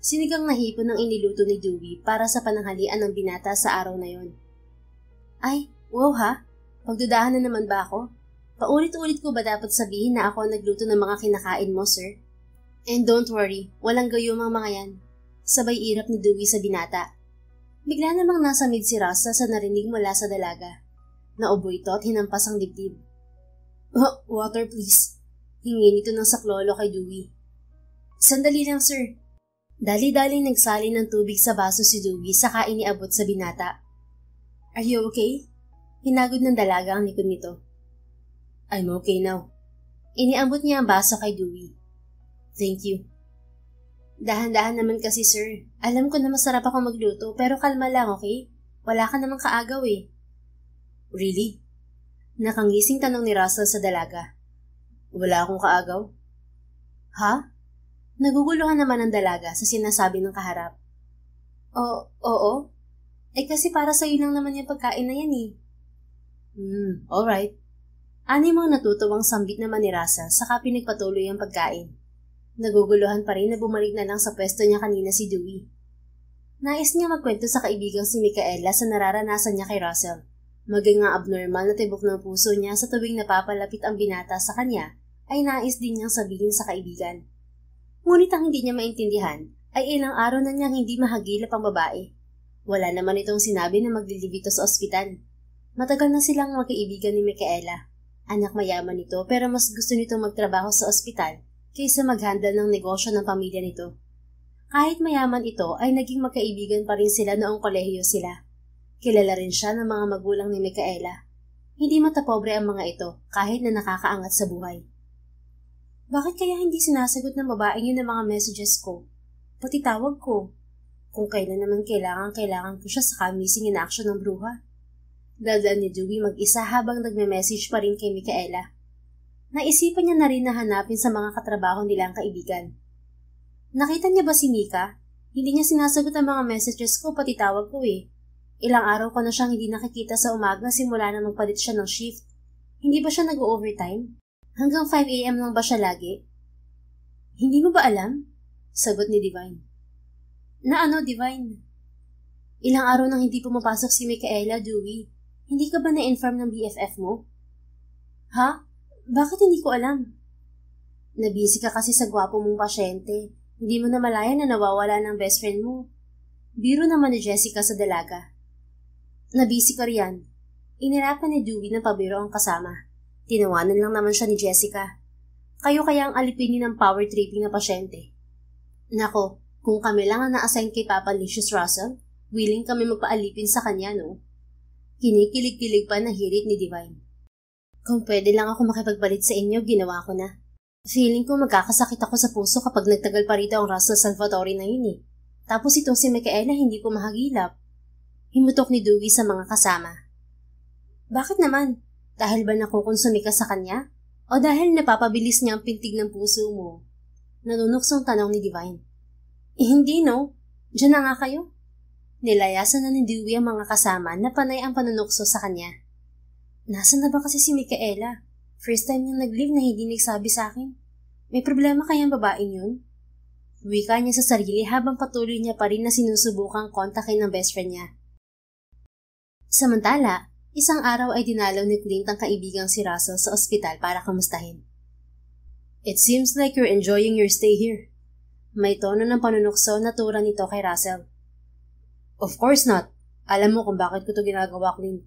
S1: Sinigang na hipon ang iniluto ni Dewey para sa pananghalian ng binata sa araw na yon. Ay, wow ha? Pagdudahan na naman ba ako? Paulit-ulit ko ba dapat sabihin na ako ang nagluto ng mga kinakain mo, sir? And don't worry, walang gayumang mga yan. Sabay irap ni Dewey sa binata. Bigla namang nasa mid si Russell sa narinig mula sa dalaga. Naubo ito at hinampas ang dibdib. Oh, water please. Hingi nito ng saklolo kay Dewey. Sandali lang, sir. Dali-dali nagsalin ng tubig sa baso si Dewey saka iniabot sa binata. Are you okay? Hinagod ng dalaga ang likod nito. I'm okay now. Iniambot niya ang baso kay Dewey. Thank you. Dahan-dahan naman kasi, sir. Alam ko na masarap ako magluto pero kalma lang, okay? Wala ka namang kaagaw eh. Really? Nakangising tanong ni Russell sa dalaga. Wala akong kaagaw? Ha? Naguguluhan naman ang dalaga sa sinasabi ng kaharap. Oo. Kasi para sa'yo lang naman yung pagkain na yan eh. Alright. Ani mong natutuwang sambit naman ni Russell saka pinagpatuloy ang pagkain. Naguguluhan pa rin na bumalik na lang sa pwesto niya kanina si Dewey. Nais niya magkwento sa kaibigang si Micaela sa nararanasan niya kay Russell. Maging nga abnormal na tibok ng puso niya sa tuwing napapalapit ang binata sa kanya, ay nais din niyang sabihin sa kaibigan. Ngunit ang hindi niya maintindihan ay ilang araw na niyang hindi mahagilap ang babae. Wala naman itong sinabi na maglilibito sa ospital. Matagal na silang magkaibigan ni Micaela. Anak mayaman nito pero mas gusto nitong magtrabaho sa ospital kaysa mag-handle ng negosyo ng pamilya nito. Kahit mayaman ito ay naging magkaibigan pa rin sila noong kolehiyo sila. Kilala rin siya ng mga magulang ni Micaela. Hindi matapobre ang mga ito kahit na nakakaangat sa buhay. Bakit kaya hindi sinasagot ng babaeng yun ang mga messages ko? Pati tawag ko. Kung kailan naman kailangan ko siya sa missing in action ng bruha. Daldal ni Dewey mag-isa habang nagme-message pa rin kay Micaela. Naisipan niya na rin na hanapin sa mga katrabaho nilang kaibigan. Nakita niya ba si Mika? Hindi niya sinasagot ang mga messages ko pati tawag ko eh. Ilang araw ko na siyang hindi nakikita sa umaga simula na magpalit siya ng shift. Hindi ba siya nag-overtime? Hanggang 5 a.m. lang ba siya lagi? Hindi mo ba alam? Sagot ni Divine. Na ano, Divine? Ilang araw nang hindi pumapasok si Micaela, Dewey. Hindi ka ba na-inform ng BFF mo? Ha? Bakit hindi ko alam? Nabisi ka kasi sa gwapo mong pasyente. Hindi mo na malaya na nawawala ng best friend mo. Biro naman ni Jessica sa dalaga. Nabisi ka riyan. Inirapan ni Dewey ng pabiro ang kasama. Tinawanan lang naman siya ni Jessica. Kayo kaya ang alipinin ng power tripping na pasyente. Nako, kung kami lang ang na-assign kay Papa Licious Russell, willing kami magpaalipin sa kanya, no? Kinikilig-kilig pa na hirit ni Divine. Kung pwede lang ako makipagpalit sa inyo, ginawa ko na. Feeling ko magkakasakit ako sa puso kapag nagtagal pa rito ang Russell Salvatore na yun eh. Tapos itong si Micaela hindi ko mahagilap. Himutok ni Dewey sa mga kasama. Bakit naman? Dahil ba nakukonsumi ka sa kanya? O dahil napapabilis niya ang pintig ng puso mo? Nanunuksong tanong ni Divine. Hindi no. Diyan na nga kayo. Nilayasan na ni Dewey ang mga kasama na panay ang panunukso sa kanya. Nasaan na ba kasi si Micaela? First time niyang nag-leave na hindi nagsabi sa akin. May problema kaya ang babaeng yun? Wika niya sa sarili habang patuloy niya pa rin na sinusubukang kontakin ng best friend niya. Samantala, isang araw ay dinalaw ni Clint ang kaibigang si Russell sa ospital para kamustahin. It seems like you're enjoying your stay here. May tono ng panunukso na tura nito kay Russell. Of course not. Alam mo kung bakit ko to ginagawa, Clint.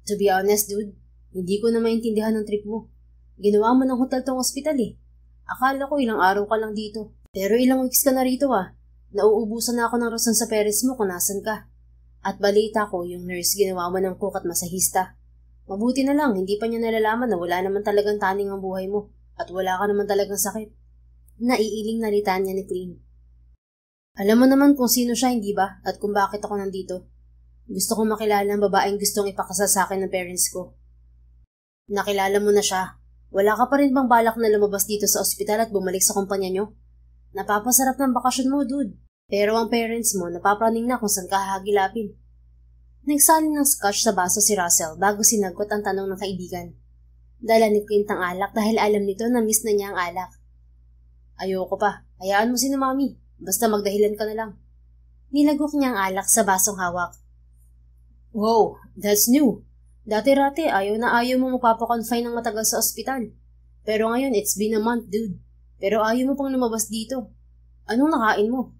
S1: To be honest, dude, hindi ko na maintindihan ng trip mo. Ginawa mo ng hotel tong ospital eh. Akala ko ilang araw ka lang dito. Pero ilang weeks ka na rito ah. Nauubusan na ako ng rason sa parents mo kung nasan ka. At balita ko, yung nurse ginawa mo ng cook at masahista. Mabuti na lang, hindi pa niya nalalaman na wala naman talagang taning ang buhay mo. At wala ka naman talagang sakit. Naiiling nalitan niya ni Clint. Alam mo naman kung sino siya, hindi ba? At kung bakit ako nandito. Gusto kong makilala ang babaeng gustong ipakasal sa akin ng parents ko. Nakilala mo na siya. Wala ka pa rin bang balak na lumabas dito sa ospital at bumalik sa kumpanya nyo? Napapasarap ng bakasyon mo, dude. Pero ang parents mo napapraning na kung saan ka hahagilapin. Nagsalin ng scotch sa baso si Russell bago sinagot ang tanong ng kaibigan. Dala ni Clint ang alak dahil alam nito na miss na niya ang alak. Ayoko pa. Hayaan mo si na mami. Basta magdahilan ka na lang. Nilagok niya ang alak sa basong hawak. Wow, that's new. Dati-rati ayaw na ayaw mo magpapakonfine ng matagal sa ospital. Pero ngayon it's been a month, dude. Pero ayaw mo pang lumabas dito. Anong nakain mo?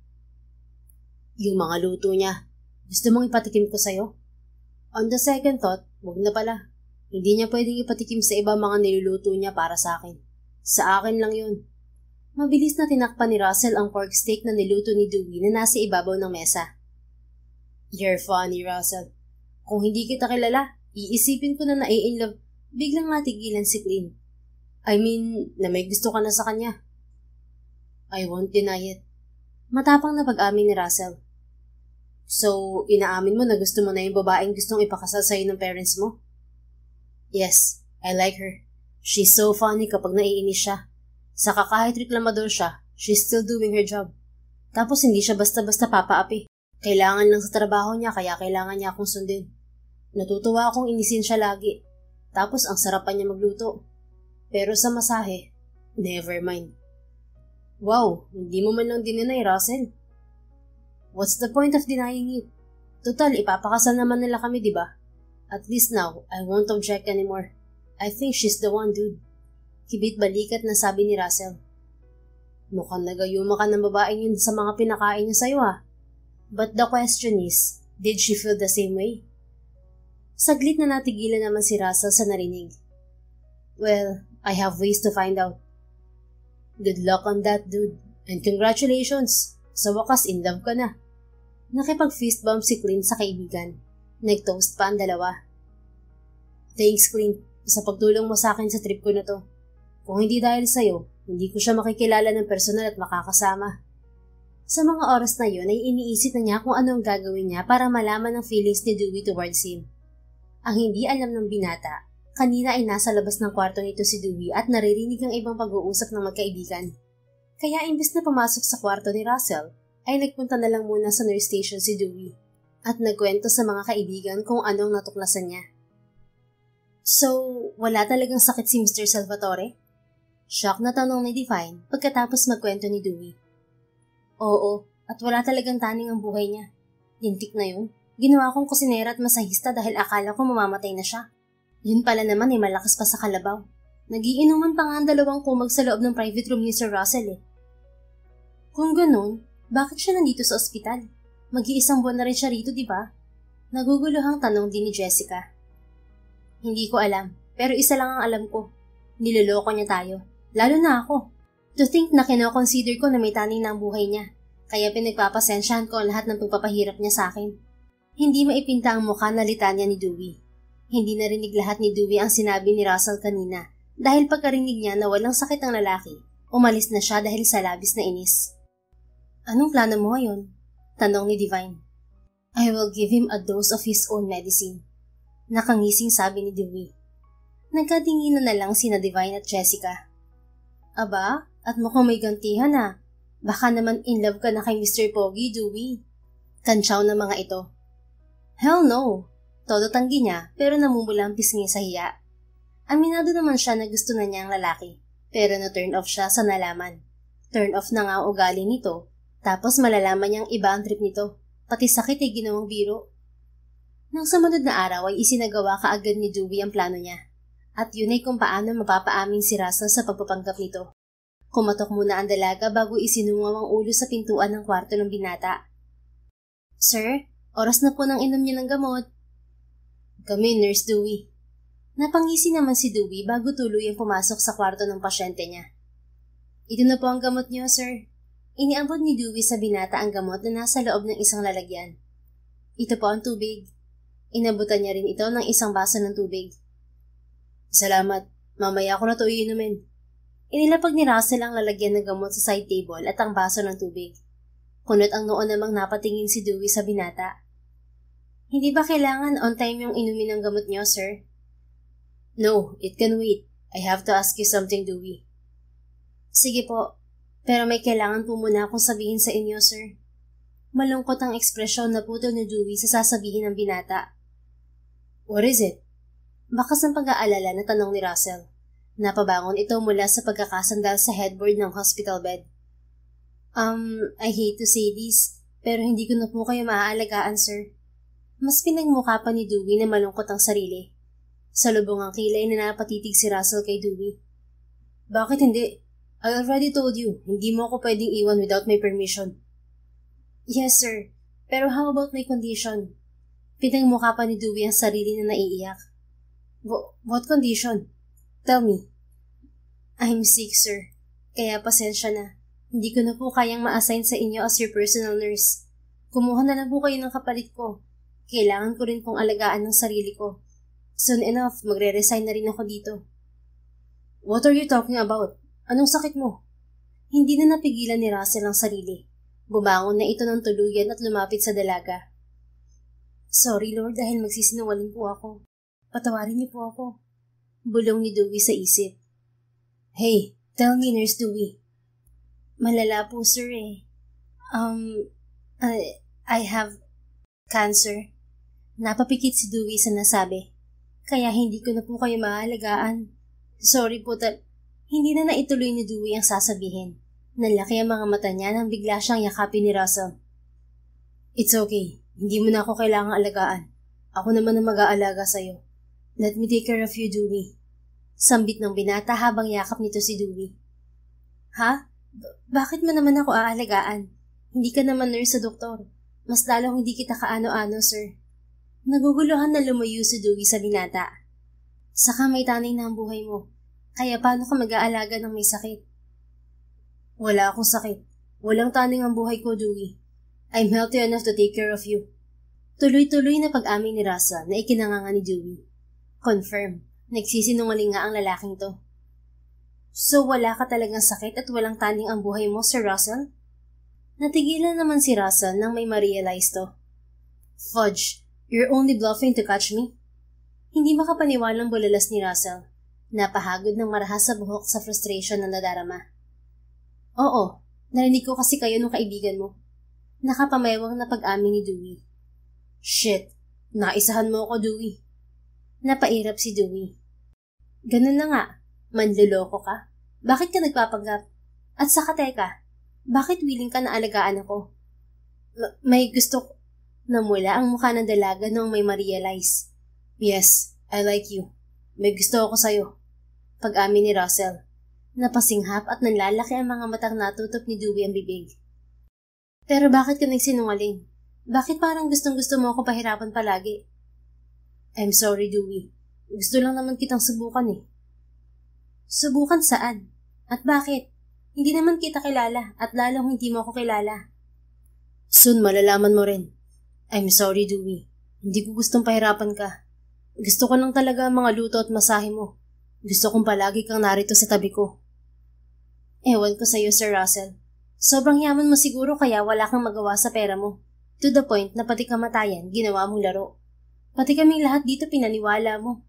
S1: Yung mga luto niya. Gusto mong ipatikim ko sa'yo? On the second thought, wag na pala. Hindi niya pwedeng ipatikim sa iba mga niluluto niya para sa akin. Sa akin lang yun. Mabilis na tinakpan ni Russell ang pork steak na niluto ni Dewey na nasa ibabaw ng mesa. You're funny, Russell. Kung hindi kita kilala, iisipin ko na nai-inlove. Biglang natigilan si Clint. I mean, na may gusto ka na sa kanya. I won't deny it. Matapang na pag-amin ni Russell. So, inaamin mo na gusto mo na yung babaeng gustong ipakasal sa'yo ng parents mo? Yes, I like her. She's so funny kapag naiinis siya. Saka kahit reklamador siya, she's still doing her job. Tapos hindi siya basta-basta papaapi. Kailangan lang sa trabaho niya kaya kailangan niya akong sundin. Natutuwa akong inisin siya lagi. Tapos ang sarap pa niya magluto. Pero sa masahe, never mind. Wow, hindi mo man lang dininay, Russell. What's the point of denying it? Total, ipapakasal naman nila kami, di ba? At least now, I won't object anymore. I think she's the one, dude. Kibit balikat na sabi ni Russell. Mukhang nagayuma ka ng babaeng yun sa mga pinakain niya sa'yo ah. But the question is, did she feel the same way? Saglit na natigilan naman si Russell sa narinig. Well, I have ways to find out. Good luck on that, dude. And congratulations! Sa wakas, in love ka na. Nakipag-fist bump si Clint sa kaibigan. Nag-toast pa ang dalawa. Thanks, Clint, sa pagtulong mo sa akin sa trip ko na to. Kung hindi dahil sa'yo, hindi ko siya makikilala ng personal at makakasama. Sa mga oras na yun ay iniisip na niya kung ano ang gagawin niya para malaman ang feelings ni Dewey towards him. Ang hindi alam ng binata, kanina ay nasa labas ng kwarto nito si Dewey at naririnig ang ibang pag-uusap ng magkaibigan. Kaya imbes na pumasok sa kwarto ni Russell, ay nagpunta na lang muna sa nurse station si Dewey at nagkwento sa mga kaibigan kung anong natuklasan niya. So, wala talagang sakit si Mr. Salvatore? Shock na tanong ni Divine pagkatapos magkwento ni Dewey. Oo, at wala talagang taning ang buhay niya. Lintik na yun. Ginawa kong kusinera at masahista dahil akala ko mamamatay na siya. Yun pala naman ay malakas pa sa kalabaw. Nagiinuman pa nga ang dalawang kumag sa loob ng private room ni Sir Russell eh. Kung ganun, bakit siya nandito sa ospital? Mag-iisang buwan na rin siya rito, di ba? Naguguluhang tanong din ni Jessica. Hindi ko alam, pero isa lang ang alam ko. Niloloko niya tayo, lalo na ako. To think na kino-consider ko na may taning na ang buhay niya, kaya pinagpapasensyahan ko ang lahat ng pagpapahirap niya sa akin. Hindi maipinta ang mukha na litanya ni Dewey. Hindi narinig lahat ni Dewey ang sinabi ni Russell kanina dahil pagkarinig niya na walang sakit ang lalaki, umalis na siya dahil sa labis na inis. Anong plano mo ngayon? Tanong ni Divine. I will give him a dose of his own medicine. Nakangising sabi ni Dewey. Nagkatinginan na lang sina Divine at Jessica. Aba, at mukhang may gantihan ah. Baka naman in love ka na kay Mr. Pogi, Dewey. Kantsaw ng mga ito. Hell no! Todo tanggi niya pero namumula ang pisngi sa hiya. Aminado naman siya na gusto na niya ang lalaki pero na-turn off siya sa nalaman. Turn off na nga ang ugali nito tapos malalaman niyang iba ang trip nito. Pati sakit ay ginawang biro. Nang sumunod na araw ay isinagawa kaagad ni Dewey ang plano niya. At yun ay kung paano mapapaamin si Russell sa pagpapanggap nito. Kumatok muna ang dalaga bago isinungaw ang ulo sa pintuan ng kwarto ng binata. Sir, oras na po nang inom niyo ng gamot. Kami, Nurse Dewey. Napangisi naman si Dewey bago tuluyang pumasok sa kwarto ng pasyente niya. Ito na po ang gamot niyo, sir. Iniabot ni Dewey sa binata ang gamot na nasa loob ng isang lalagyan. Ito po ang tubig. Inabutan niya rin ito ng isang baso ng tubig. Salamat. Mamaya ko na ito iinumin. Inilapag ni Russell ang lalagyan ng gamot sa side table at ang baso ng tubig. Kunot ang noon namang napatingin si Dewey sa binata. Hindi ba kailangan on time yung inumin ng gamot niyo, sir? No, it can wait. I have to ask you something, Dewey. Sige po, pero may kailangan po muna akong sabihin sa inyo, sir. Malungkot ang ekspresyon na putol ni Dewey sa sasabihin ng binata. What is it? Bakas ng pag-aalala na tanong ni Russell. Napabangon ito mula sa pagkakasandal sa headboard ng hospital bed. I hate to say this, pero hindi ko na po kayo maaalagaan, sir. Mas pinagmukha pa ni Dewey na malungkot ang sarili. Sa lubong ang kilay na napatitig si Russell kay Dewey. Bakit hindi? I already told you, hindi mo ako pwedeng iwan without my permission. Yes, sir. Pero how about my condition? Pinagmukha pa ni Dewey ang sarili na naiiyak. What condition? Tell me. I'm sick, sir. Kaya pasensya na. Hindi ko na po kayang ma-assign sa inyo as your personal nurse. Kumuha na lang po kayo ng kapalit ko. Kailangan ko rin pong alagaan ng sarili ko. Soon enough, magre-resign na rin ako dito. What are you talking about? Anong sakit mo? Hindi na napigilan ni Russell ang sarili. Bumangon na ito ng tuluyan at lumapit sa dalaga. Sorry, Lord, dahil magsisinungaling po ako. Patawarin niyo po ako. Bulong ni Dewey sa isip. Hey, tell me, Nurse Dewey. Malala po, sir eh. I have cancer. Napapikit si Dewey sa nasabi. Kaya hindi ko na po kayo maalagaan. Sorry po Hindi na naituloy ni Dewey ang sasabihin. Nalaki ang mga mata niya nang bigla siyang yakapin ni Russell. It's okay. Hindi mo na ako kailangang alagaan. Ako naman ang mag-aalaga sa'yo. Let me take care of you, Dewey. Sambit ng binata habang yakap nito si Dewey. Ha? Bakit mo naman ako aalagaan? Hindi ka naman nurse sa doktor. Mas lalong hindi kita kaano-ano, sir. Naguguluhan na lumayo si Dewey sa binata. Saka may tanay na ang buhay mo. Kaya paano ka mag-aalaga ng may sakit? Wala akong sakit. Walang taning ang buhay ko, Dewey. I'm healthy enough to take care of you. Tuloy-tuloy na pag-amin ni Russell na ikinanganga ni Dewey. Confirm. Nagsisinungaling nga ang lalaking to. So wala ka talagang sakit at walang taning ang buhay mo, Sir Russell? Natigilan naman si Russell nang may ma-realize to. Fudge, you're only bluffing to catch me? Hindi makapaniwalang bulalas ni Russell. Napahagod ng marahas sa buhok sa frustration na nadarama. Oo, narinig ko kasi kayo nung kaibigan mo. Nakapamayawang na pag-amin ni Dewey. Shit, naisahan mo ako, Dewey. Napairap si Dewey. Ganun na nga, manluloko ka. Bakit ka nagpapanggap? At saka teka, bakit willing ka na alagaan ako? May gusto namula ang mukha ng dalaga noong may ma-realize. Yes, I like you. May gusto ako sa'yo. Pag-amin ni Russell. Napasinghap at nanlalaki ang mga matang natutop ni Dewey ang bibig. Pero bakit ka nagsinungaling? Bakit parang gustong-gusto mo ako pahirapan palagi? I'm sorry, Dewey. Gusto lang naman kitang subukan eh. Subukan saan? At bakit? Hindi naman kita kilala at lalong hindi mo ako kilala. Soon malalaman mo rin. I'm sorry, Dewey. Hindi ko gustong pahirapan ka. Gusto ko lang talaga ang mga luto at masahe mo. Gusto kong palagi kang narito sa tabi ko. Ewan ko sa'yo, Sir Russell. Sobrang yaman mo siguro kaya wala kang magawa sa pera mo. To the point na pati kamatayan, ginawa mong laro. Pati kaming lahat dito pinaniwala mo.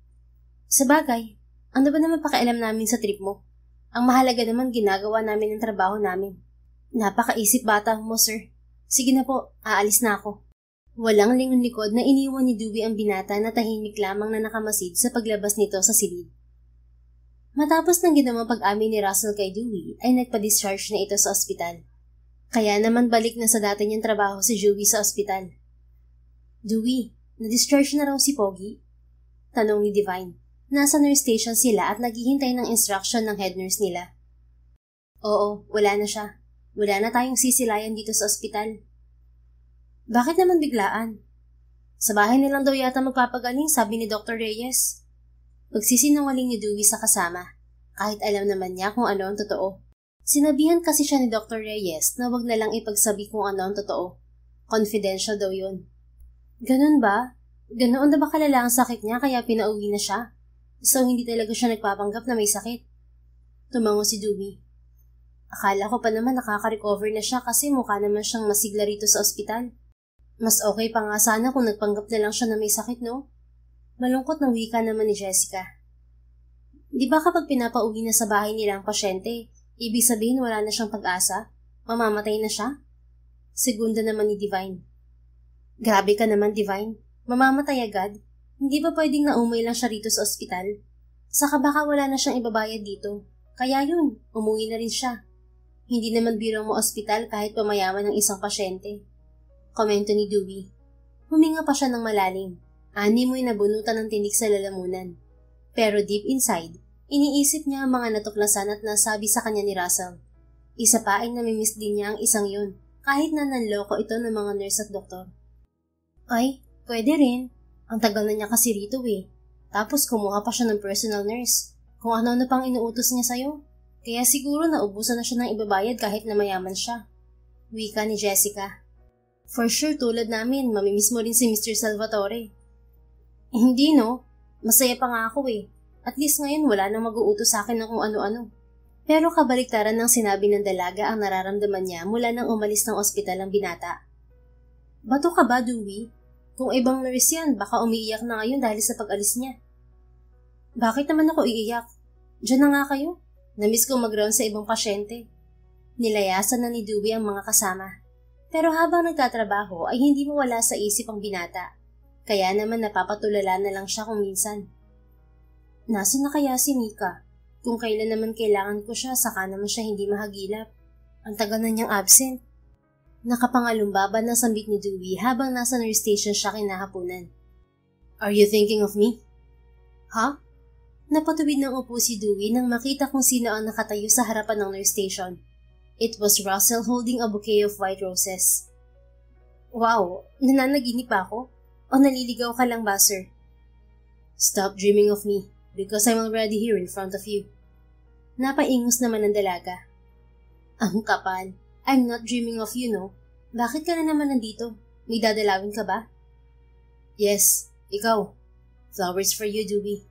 S1: Sa bagay, ano ba naman pakialam namin sa trip mo? Ang mahalaga naman ginagawa namin ang trabaho namin. Napakaisip bata mo, sir. Sige na po, aalis na ako. Walang lingon-likod na iniwan ni Dewey ang binata na tahimik lamang na nakamasid sa paglabas nito sa silid. Matapos ng ginawang pag-amin ni Russell kay Dewey, ay nagpa-discharge na ito sa ospital. Kaya naman balik na sa dati niyang trabaho si Dewey sa ospital. Dewey, na-discharge na raw si Pogi? Tanong ni Divine. Nasa nurse station sila at naghihintay ng instruction ng head nurse nila. Oo, wala na siya. Wala na tayong sisilayan dito sa ospital. Bakit naman biglaan? Sa bahay nilang daw yata magpapagaling, sabi ni Dr. Reyes. Pagsisinungaling ni Dewey sa kasama, kahit alam naman niya kung ano ang totoo. Sinabihan kasi siya ni Dr. Reyes na wag na lang ipagsabi kung ano ang totoo. Confidential daw yun. Ganun ba? Ganoon na ba kalala ang sakit niya kaya pinauwi na siya? So hindi talaga siya nagpapanggap na may sakit. Tumango si Dewey. Akala ko pa naman nakaka-recover na siya kasi mukha naman siyang masigla rito sa ospital. Mas okay pa nga sana kung nagpanggap na lang siya na may sakit, no? Malungkot na wika naman ni Jessica. Di ba kapag pinapauwi na sa bahay nila ang pasyente, ibig sabihin wala na siyang pag-asa? Mamamatay na siya? Segunda naman ni Divine. Grabe ka naman, Divine. Mamamatay agad? Hindi ba pwedeng naumay lang siya rito sa ospital? Saka baka wala na siyang ibabayad dito. Kaya yun, umuwi na rin siya. Hindi naman biro mo ospital kahit pamayaman ng isang pasyente. Komento ni Dewey. Huminga pa siya ng malalim. Animoy na bunutan ng tinik sa lalamunan. Pero deep inside, iniisip niya ang mga natuklasan at nasabi sa kanya ni Russell. Isa pa ay namimiss din niya ang isang yun, kahit na nanloko ito ng mga nurse at doktor. Ay, pwede rin. Ang tagal na niya kasi rito eh. Tapos kumuha pa siya ng personal nurse. Kung ano-ano pang inuutos niya sa'yo. Kaya siguro naubusan na siya ng ibabayad kahit na mayaman siya. Wika ni Jessica. For sure tulad namin, mamimiss mo rin si Mr. Salvatore. Hindi no, masaya pa nga ako eh. At least ngayon wala nang mag-uutos sa akin ng kung ano-ano. Pero kabaliktaran ng sinabi ng dalaga ang nararamdaman niya mula nang umalis ng ospital ang binata. Bato ka ba, Dewey? Kung ibang nurse yan, baka umiiyak na ngayon dahil sa pag-alis niya. Bakit naman ako iiyak? Diyan na nga kayo. Namiss ko mag-round sa ibang pasyente. Nilayasan na ni Dewey ang mga kasama. Pero habang nagtatrabaho ay hindi mawala sa isip ang binata. Kaya naman napapatulala na lang siya kung minsan. Nasaan na kaya si Mika? Kung kailan naman kailangan ko siya, saka naman siya hindi mahagilap. Ang tagal na niyang absent. Nakapangalumbaba na sambit ni Dewey habang nasa nurse station siya kinahaponan. Are you thinking of me? Ha? Napatuwid ng upo si Dewey nang makita kung sino ang nakatayo sa harapan ng nurse station. It was Russell holding a bouquet of white roses. Wow, nananaginip ba ako? O naliligaw ka lang ba, sir? Stop dreaming of me, because I'm already here in front of you. Napaingos naman ng dalaga. Ang kapal. I'm not dreaming of you, no? Bakit ka na naman nandito? May dadalawin ka ba? Yes, ikaw. Flowers for you, Dewey.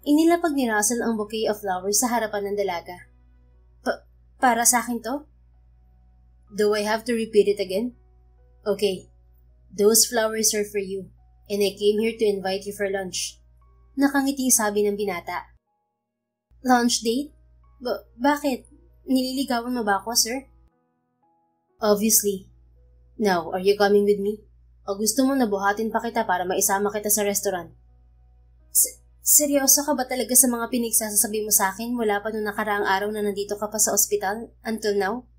S1: Inilapag ni Russell ang bouquet of flowers sa harapan ng dalaga. Para sa akin to? Do I have to repeat it again? Okay. Those flowers are for you, and I came here to invite you for lunch. Nakangiting sabi ng binata. Lunch date? Bakit? Nililigawan mo ba ako, sir? Obviously. Now, are you coming with me? O gusto mo na buhatin pa kita para maisama kita sa restaurant? Seryoso ka ba talaga sa mga pinagsasabi mo sa akin mula pa noong nakaraang araw na nandito ka pa sa ospital until now?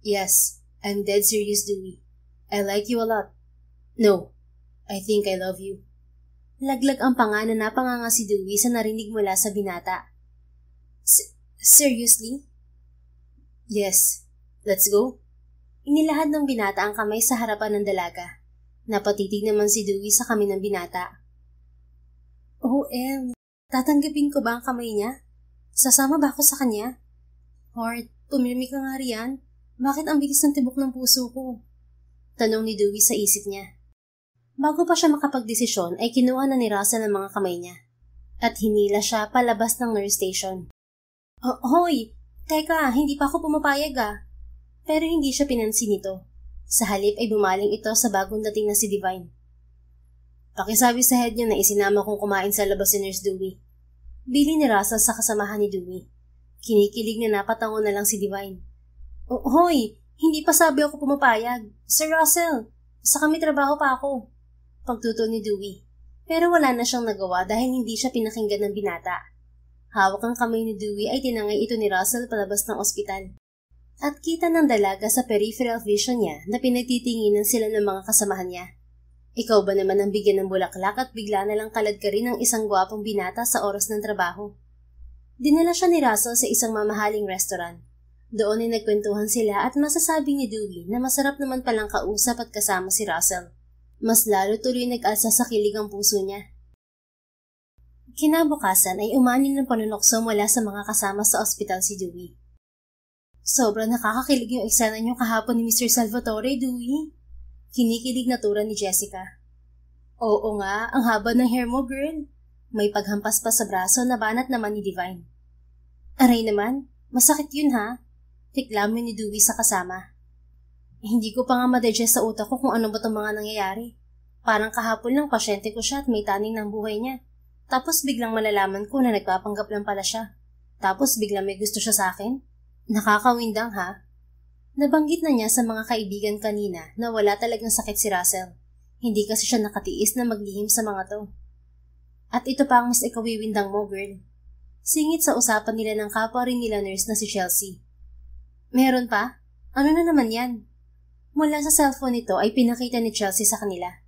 S1: Yes, I'm dead serious, Dewey. I like you a lot. No, I think I love you. Laglag ang panga na napanganga si Dewey sa narinig mula sa binata. Seriously? Yes. Let's go. Inilahad ng binata ang kamay sa harapan ng dalaga. Napatitig naman si Dewey sa kamay ng binata. Tatanggapin ko ba ang kamay niya? Sasama ba ako sa kanya? Heart, pumirmi ka nga riyan. Bakit ang bilis ng tibok ng puso ko? Tanong ni Dewey sa isip niya. Bago pa siya makapagdesisyon ay kinuha na ni Russell ang mga kamay niya. At hinila siya palabas ng nurse station. Hoy! Teka, hindi pa ako pumapayag ah. Pero hindi siya pinansin nito. Sa halip ay bumaling ito sa bagong dating na si Divine. Pakisabi sa head niya na isinama kong kumain sa labas si Nurse Dewey. Bili ni Russell sa kasamahan ni Dewey. Kinikilig na napatango na lang si Divine. Hoy! Hindi pa sabi ako pumapayag. Sir Russell, sa kami trabaho pa ako. Pagtutol ni Dewey. Pero wala na siyang nagawa dahil hindi siya pinakinggan ng binata. Hawak ang kamay ni Dewey ay tinangay ito ni Russell palabas ng ospital. At kita ng dalaga sa peripheral vision niya na pinagtitinginan sila ng mga kasamahan niya. Ikaw ba naman ang bigyan ng bulaklak at bigla na lang kalad ka rin ng isang gwapong binata sa oras ng trabaho? Dinala siya ni Russell sa isang mamahaling restaurant. Doon ay nagkwentuhan sila at masasabi ni Dewey na masarap naman palang kausap at kasama si Russell. Mas lalo tuloy nag-alsa sa kilig ang puso niya. Kinabukasan ay umanin ng panunokso mula sa mga kasama sa ospital si Dewey. Sobrang nakakakilig yung eksena niyo kahapon ni Mr. Salvatore, Dewey. Kinikilig na tura ni Jessica. Oo nga, ang haba ng hair mo, girl. May paghampas pa sa braso na banat naman ni Divine. Aray naman, masakit yun ha? Reklamo ni Dewey sa kasama. Hindi ko pa nga madigest sa utak ko kung ano ba itong mga nangyayari. Parang kahapon lang pasyente ko siya at may taning ng buhay niya. Tapos biglang malalaman ko na nagpapanggap lang pala siya. Tapos biglang may gusto siya sa akin. Nakakawindang ha? Nabanggit na niya sa mga kaibigan kanina na wala talagang sakit si Russell. Hindi kasi siya nakatiis na maglihim sa mga to. At ito pa ang mas ikawiwindang mo, girl. Singit sa usapan nila ng kapwa rin nila nurse na si Chelsea. Meron pa? Ano na naman yan? Mula sa cellphone nito ay pinakita ni Chelsea sa kanila.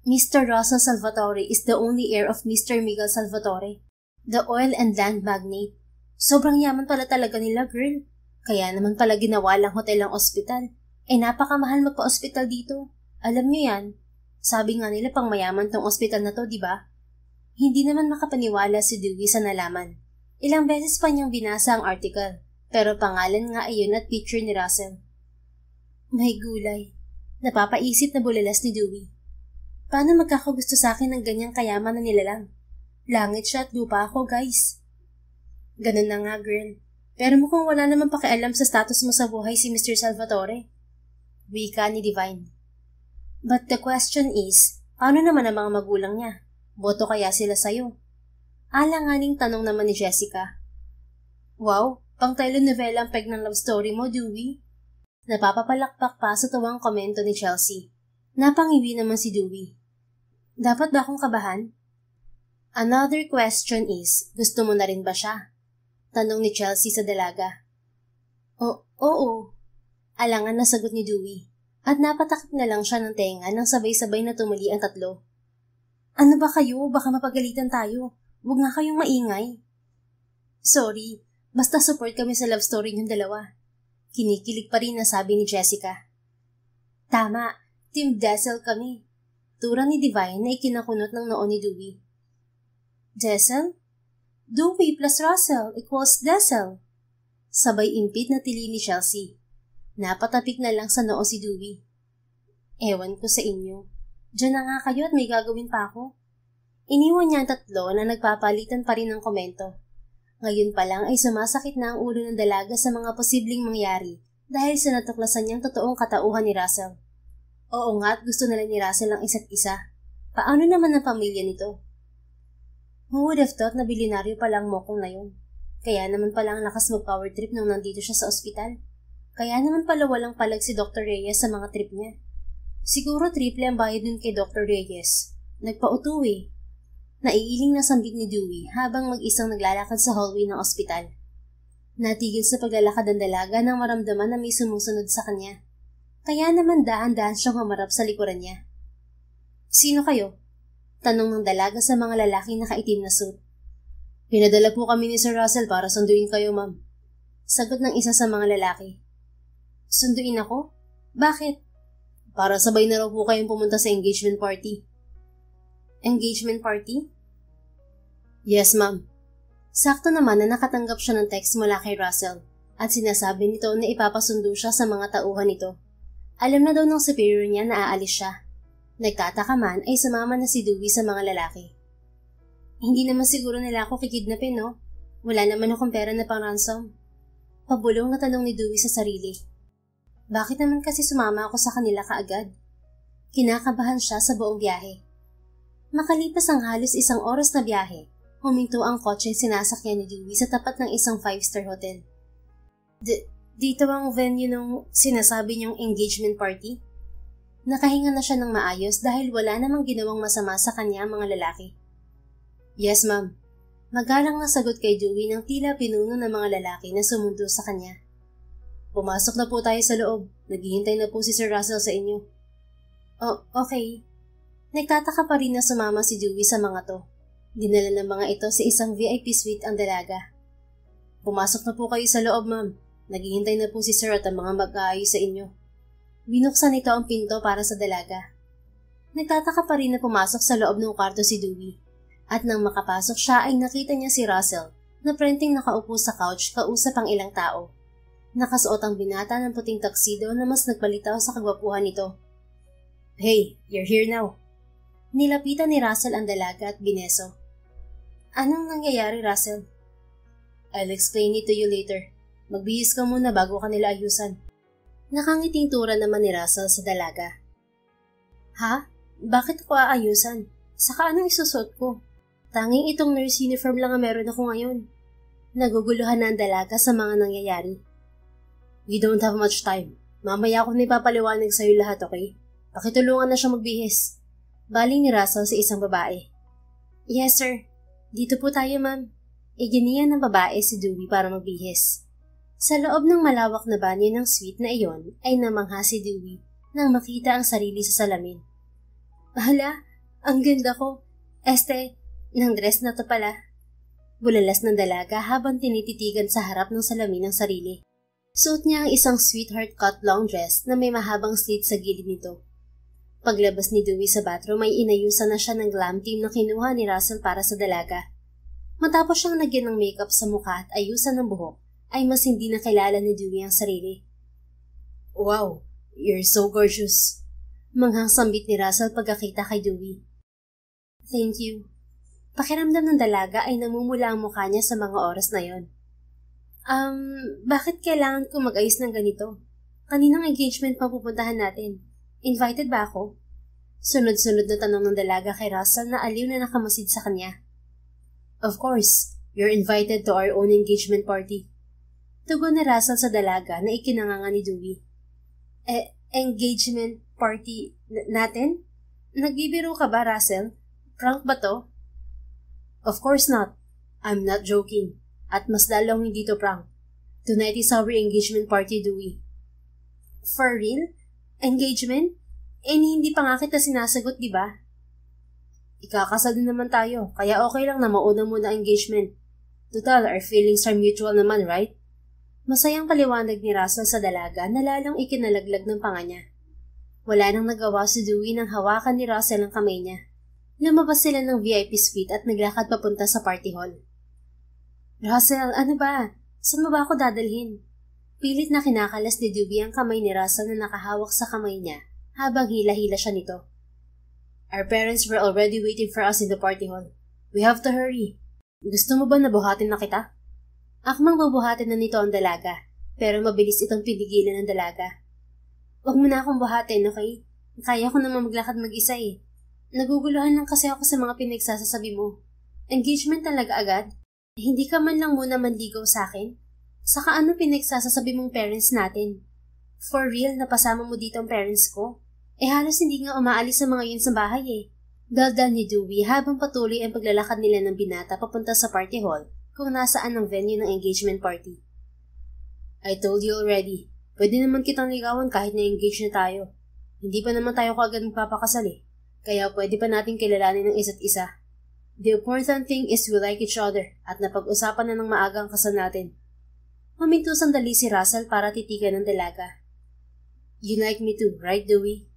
S1: Mr. Russell Salvatore is the only heir of Mr. Miguel Salvatore, the oil and land magnate. Sobrang yaman pala talaga nila, girl. Kaya naman pala ginawa lang hotel ang ospital. Napakamahal magpa-ospital dito. Alam niyo yan. Sabi nga nila pang mayaman tong ospital na to, di ba? Hindi naman makapaniwala si Dewey sa nalaman. Ilang beses pa niyang binasa ang article, pero pangalan nga ayun at picture ni Russell. May gulay. Napapaisip na bulalas ni Dewey. Paano magkakagusto sa akin ng ganyang kayaman na nilalang? Langit siya at lupa ako, guys. Ganun na nga, girl. Pero mukhang wala naman pakialam sa status mo sa buhay si Mr. Salvatore. Wika ni Divine. But the question is, paano naman ang mga magulang niya? Boto kaya sila sa'yo? Alanganing tanong naman ni Jessica. Wow, pang telenovela ang peg ng love story mo, Dewey. Napapapalakpak pa sa tuwang komento ni Chelsea. Napangiwi naman si Dewey. Dapat ba akong kabahan? Another question is, gusto mo na rin ba siya? Tanong ni Chelsea sa dalaga. Oo. Alangan na sagot ni Dewey. At napatakip na lang siya ng tenga nang sabay-sabay na tumuli ang tatlo. Ano ba kayo? Baka mapagalitan tayo. Huwag nga kayong maingay. Sorry, basta support kami sa love story niyong dalawa. Kinikilig pa rin na sabi ni Jessica. Tama, Team Dazzle kami. Tura ni Divine na ikinakunot ng noo ni Dewey. Dazzle? Dewey plus Russell equals Dazzle. Sabay impit na tili ni Chelsea. Napatapik na lang sa noo si Dewey. Ewan ko sa inyo. Diyan na nga kayo at may gagawin pa ako. Iniwan niya ang tatlo na nagpapalitan pa rin ng komento. Ngayon pa lang ay sumasakit na ang ulo ng dalaga sa mga posibleng mangyari dahil sa natuklasan niyang totoong katauhan ni Russell. Oo nga at gusto nila ni Russell ang isa't isa. Paano naman ang pamilya nito? Who would have thought na bilyonaryo pala ang mokong na yun? Kaya naman pala ang lakas mag-power trip nung nandito siya sa ospital. Kaya naman pala walang palag si Dr. Reyes sa mga trip niya. Siguro triple ang bayad nun kay Dr. Reyes. Nagpauto eh. Naiiling na sambit ni Dewey habang mag-isang naglalakad sa hallway ng ospital. Natigil sa paglalakad ang dalaga nang maramdaman na may sumusunod sa kanya. Kaya naman dahan-dahan siyang humarap sa likuran niya. Sino kayo? Tanong ng dalaga sa mga lalaking nakaitim na suit. Pinadala po kami ni Sir Russell para sunduin kayo, ma'am. Sagot ng isa sa mga lalaki. Sunduin ako? Bakit? Para sabay na raw po kayong pumunta sa engagement party. Engagement party? Yes, ma'am. Sakto naman na nakatanggap siya ng text mula kay Russell at sinasabi nito na ipapasundo siya sa mga tauhan nito. Alam na daw ng superior niya na aalis siya. Nagtataka man ay sumama na si Dewey sa mga lalaki. Hindi naman siguro nila ako kikidnapin, no? Wala naman akong pera na pang ransom. Pabulong na tanong ni Dewey sa sarili. Bakit naman kasi sumama ako sa kanila kaagad? Kinakabahan siya sa buong biyahe. Makalipas ang halos isang oras na biyahe, huminto ang kotse sinasakyan ni Dewey sa tapat ng isang 5-star hotel. Dito ang venue ng sinasabi niyong engagement party? Nakahinga na siya ng maayos dahil wala namang ginawang masama sa kanya ang mga lalaki. Yes, ma'am. Magalang na sagot kay Dewey ng tila pinuno ng mga lalaki na sumundo sa kanya. Pumasok na po tayo sa loob. Naghihintay na po si Sir Russell sa inyo. Oh, okay. Nagtataka pa rin na sumama si Dewey sa mga to. Dinala ng mga ito sa isang VIP suite ang dalaga. Pumasok na po kayo sa loob, ma'am. Naghihintay na po si Sir at ang mga mag-aayos sa inyo. Binuksan nito ang pinto para sa dalaga. Nagtataka pa rin na pumasok sa loob ng kwarto si Dewey. At nang makapasok siya ay nakita niya si Russell na prenting nakaupo sa couch kausap ang ilang tao. Nakasuot ang binata ng puting tuxedo na mas nagbalitaw sa kagwapuhan nito. Hey, you're here now. Nilapitan ni Russell ang dalaga at bineso. Anong nangyayari, Russell? I'll explain it to you later. Magbihis ka muna bago ka nila ayusan. Nakangiting tura naman ni Russell sa dalaga. Ha? Bakit ako aayusan? Saka anong isusuot ko? Tanging itong nurse uniform lang ang meron ako ngayon. Naguguluhan na ang dalaga sa mga nangyayari. We don't have much time. Mamaya ako na ipapaliwanag sa'yo lahat, okay? Pakitulungan na siya magbihis. Baling ni Russell sa isang babae. Yes, sir. Dito po tayo, ma'am. Iginiyan ng babae si Dewey para magbihis. Sa loob ng malawak na banyo ng suite na iyon ay namangha si Dewey nang makita ang sarili sa salamin. Hala, ang ganda ko. Nang dress na to pala. Bulalas ng dalaga habang tinititigan sa harap ng salamin ng sarili. Suot niya ang isang sweetheart cut long dress na may mahabang slit sa gilid nito. Paglabas ni Dewey sa bathroom ay inayusan na siya ng glam team na kinuha ni Russell para sa dalaga. Matapos siyang nagyan ng makeup sa mukha at ayusan ng buhok, ay mas hindi nakilala ni Dewey ang sarili. Wow, you're so gorgeous. Manghang sambit ni Russell pagkakita kay Dewey. Thank you. Pakiramdam ng dalaga ay namumula ang mukha niya sa mga oras na yon. Bakit kailangan ko mag-ayos ng ganito? Kaninang engagement pa pupuntahan natin? Invited ba ako? Sunod-sunod na tanong ng dalaga kay Russell na aliw na nakamasid sa kanya. Of course, you're invited to our own engagement party. Tugon ni Russell sa dalaga na ikinanganga ni Dewey. Engagement party natin? Nagbibiro ka ba, Russell? Prank ba to? Of course not. I'm not joking. At mas lalong hindi to prank. Tonight is our engagement party, Dewey. For real? Engagement? Hindi pa nga kita sinasagot, di ba? Ikakasal din naman tayo, kaya okay lang na mauna muna engagement. Total, our feelings are mutual naman, right? Masayang paliwanag ni Russell sa dalaga na lalong ikinalaglag ng panga niya. Wala nang nagawa si Dewey nang hawakan ni Russell ang kamay niya. Lumabas sila ng VIP suite at naglakad papunta sa party hall. Russell, ano ba? Saan mo ba ako dadalhin? Pilit na kinakalas ni Dewey ang kamay ni Russell na nakahawak sa kamay niya habang hila-hila siya nito. Our parents were already waiting for us in the party hall. We have to hurry. Gusto mo ba na buhatin na kita? Akmang bubuhatin na nito ang dalaga, pero mabilis itong pinigilan ng dalaga. Huwag mo na akong buhatin, okay? Kaya ko naman maglakad mag-isa eh. Naguguluhan lang kasi ako sa mga pinagsasasabi mo. Engagement talaga agad? Hindi ka man lang muna manligaw sa akin? Saka ano pinagsasasabi mong parents natin? For real, napasama mo dito ang parents ko? Halos hindi nga umaalis sa mga yun sa bahay eh. Daldal ni Dewey habang patuloy ang paglalakad nila ng binata papunta sa party hall kung nasaan ang venue ng engagement party. I told you already, pwede naman kitang ligawan kahit na-engage na tayo. Hindi pa naman tayo kaagad magpapakasal eh, kaya pwede pa natin kilalanin ng isa't isa. The important thing is we like each other at napag-usapan na ng maaga ang kasal natin. Huminto sandali si Russell para titigan ng dalaga. You like me too, right, Dewey?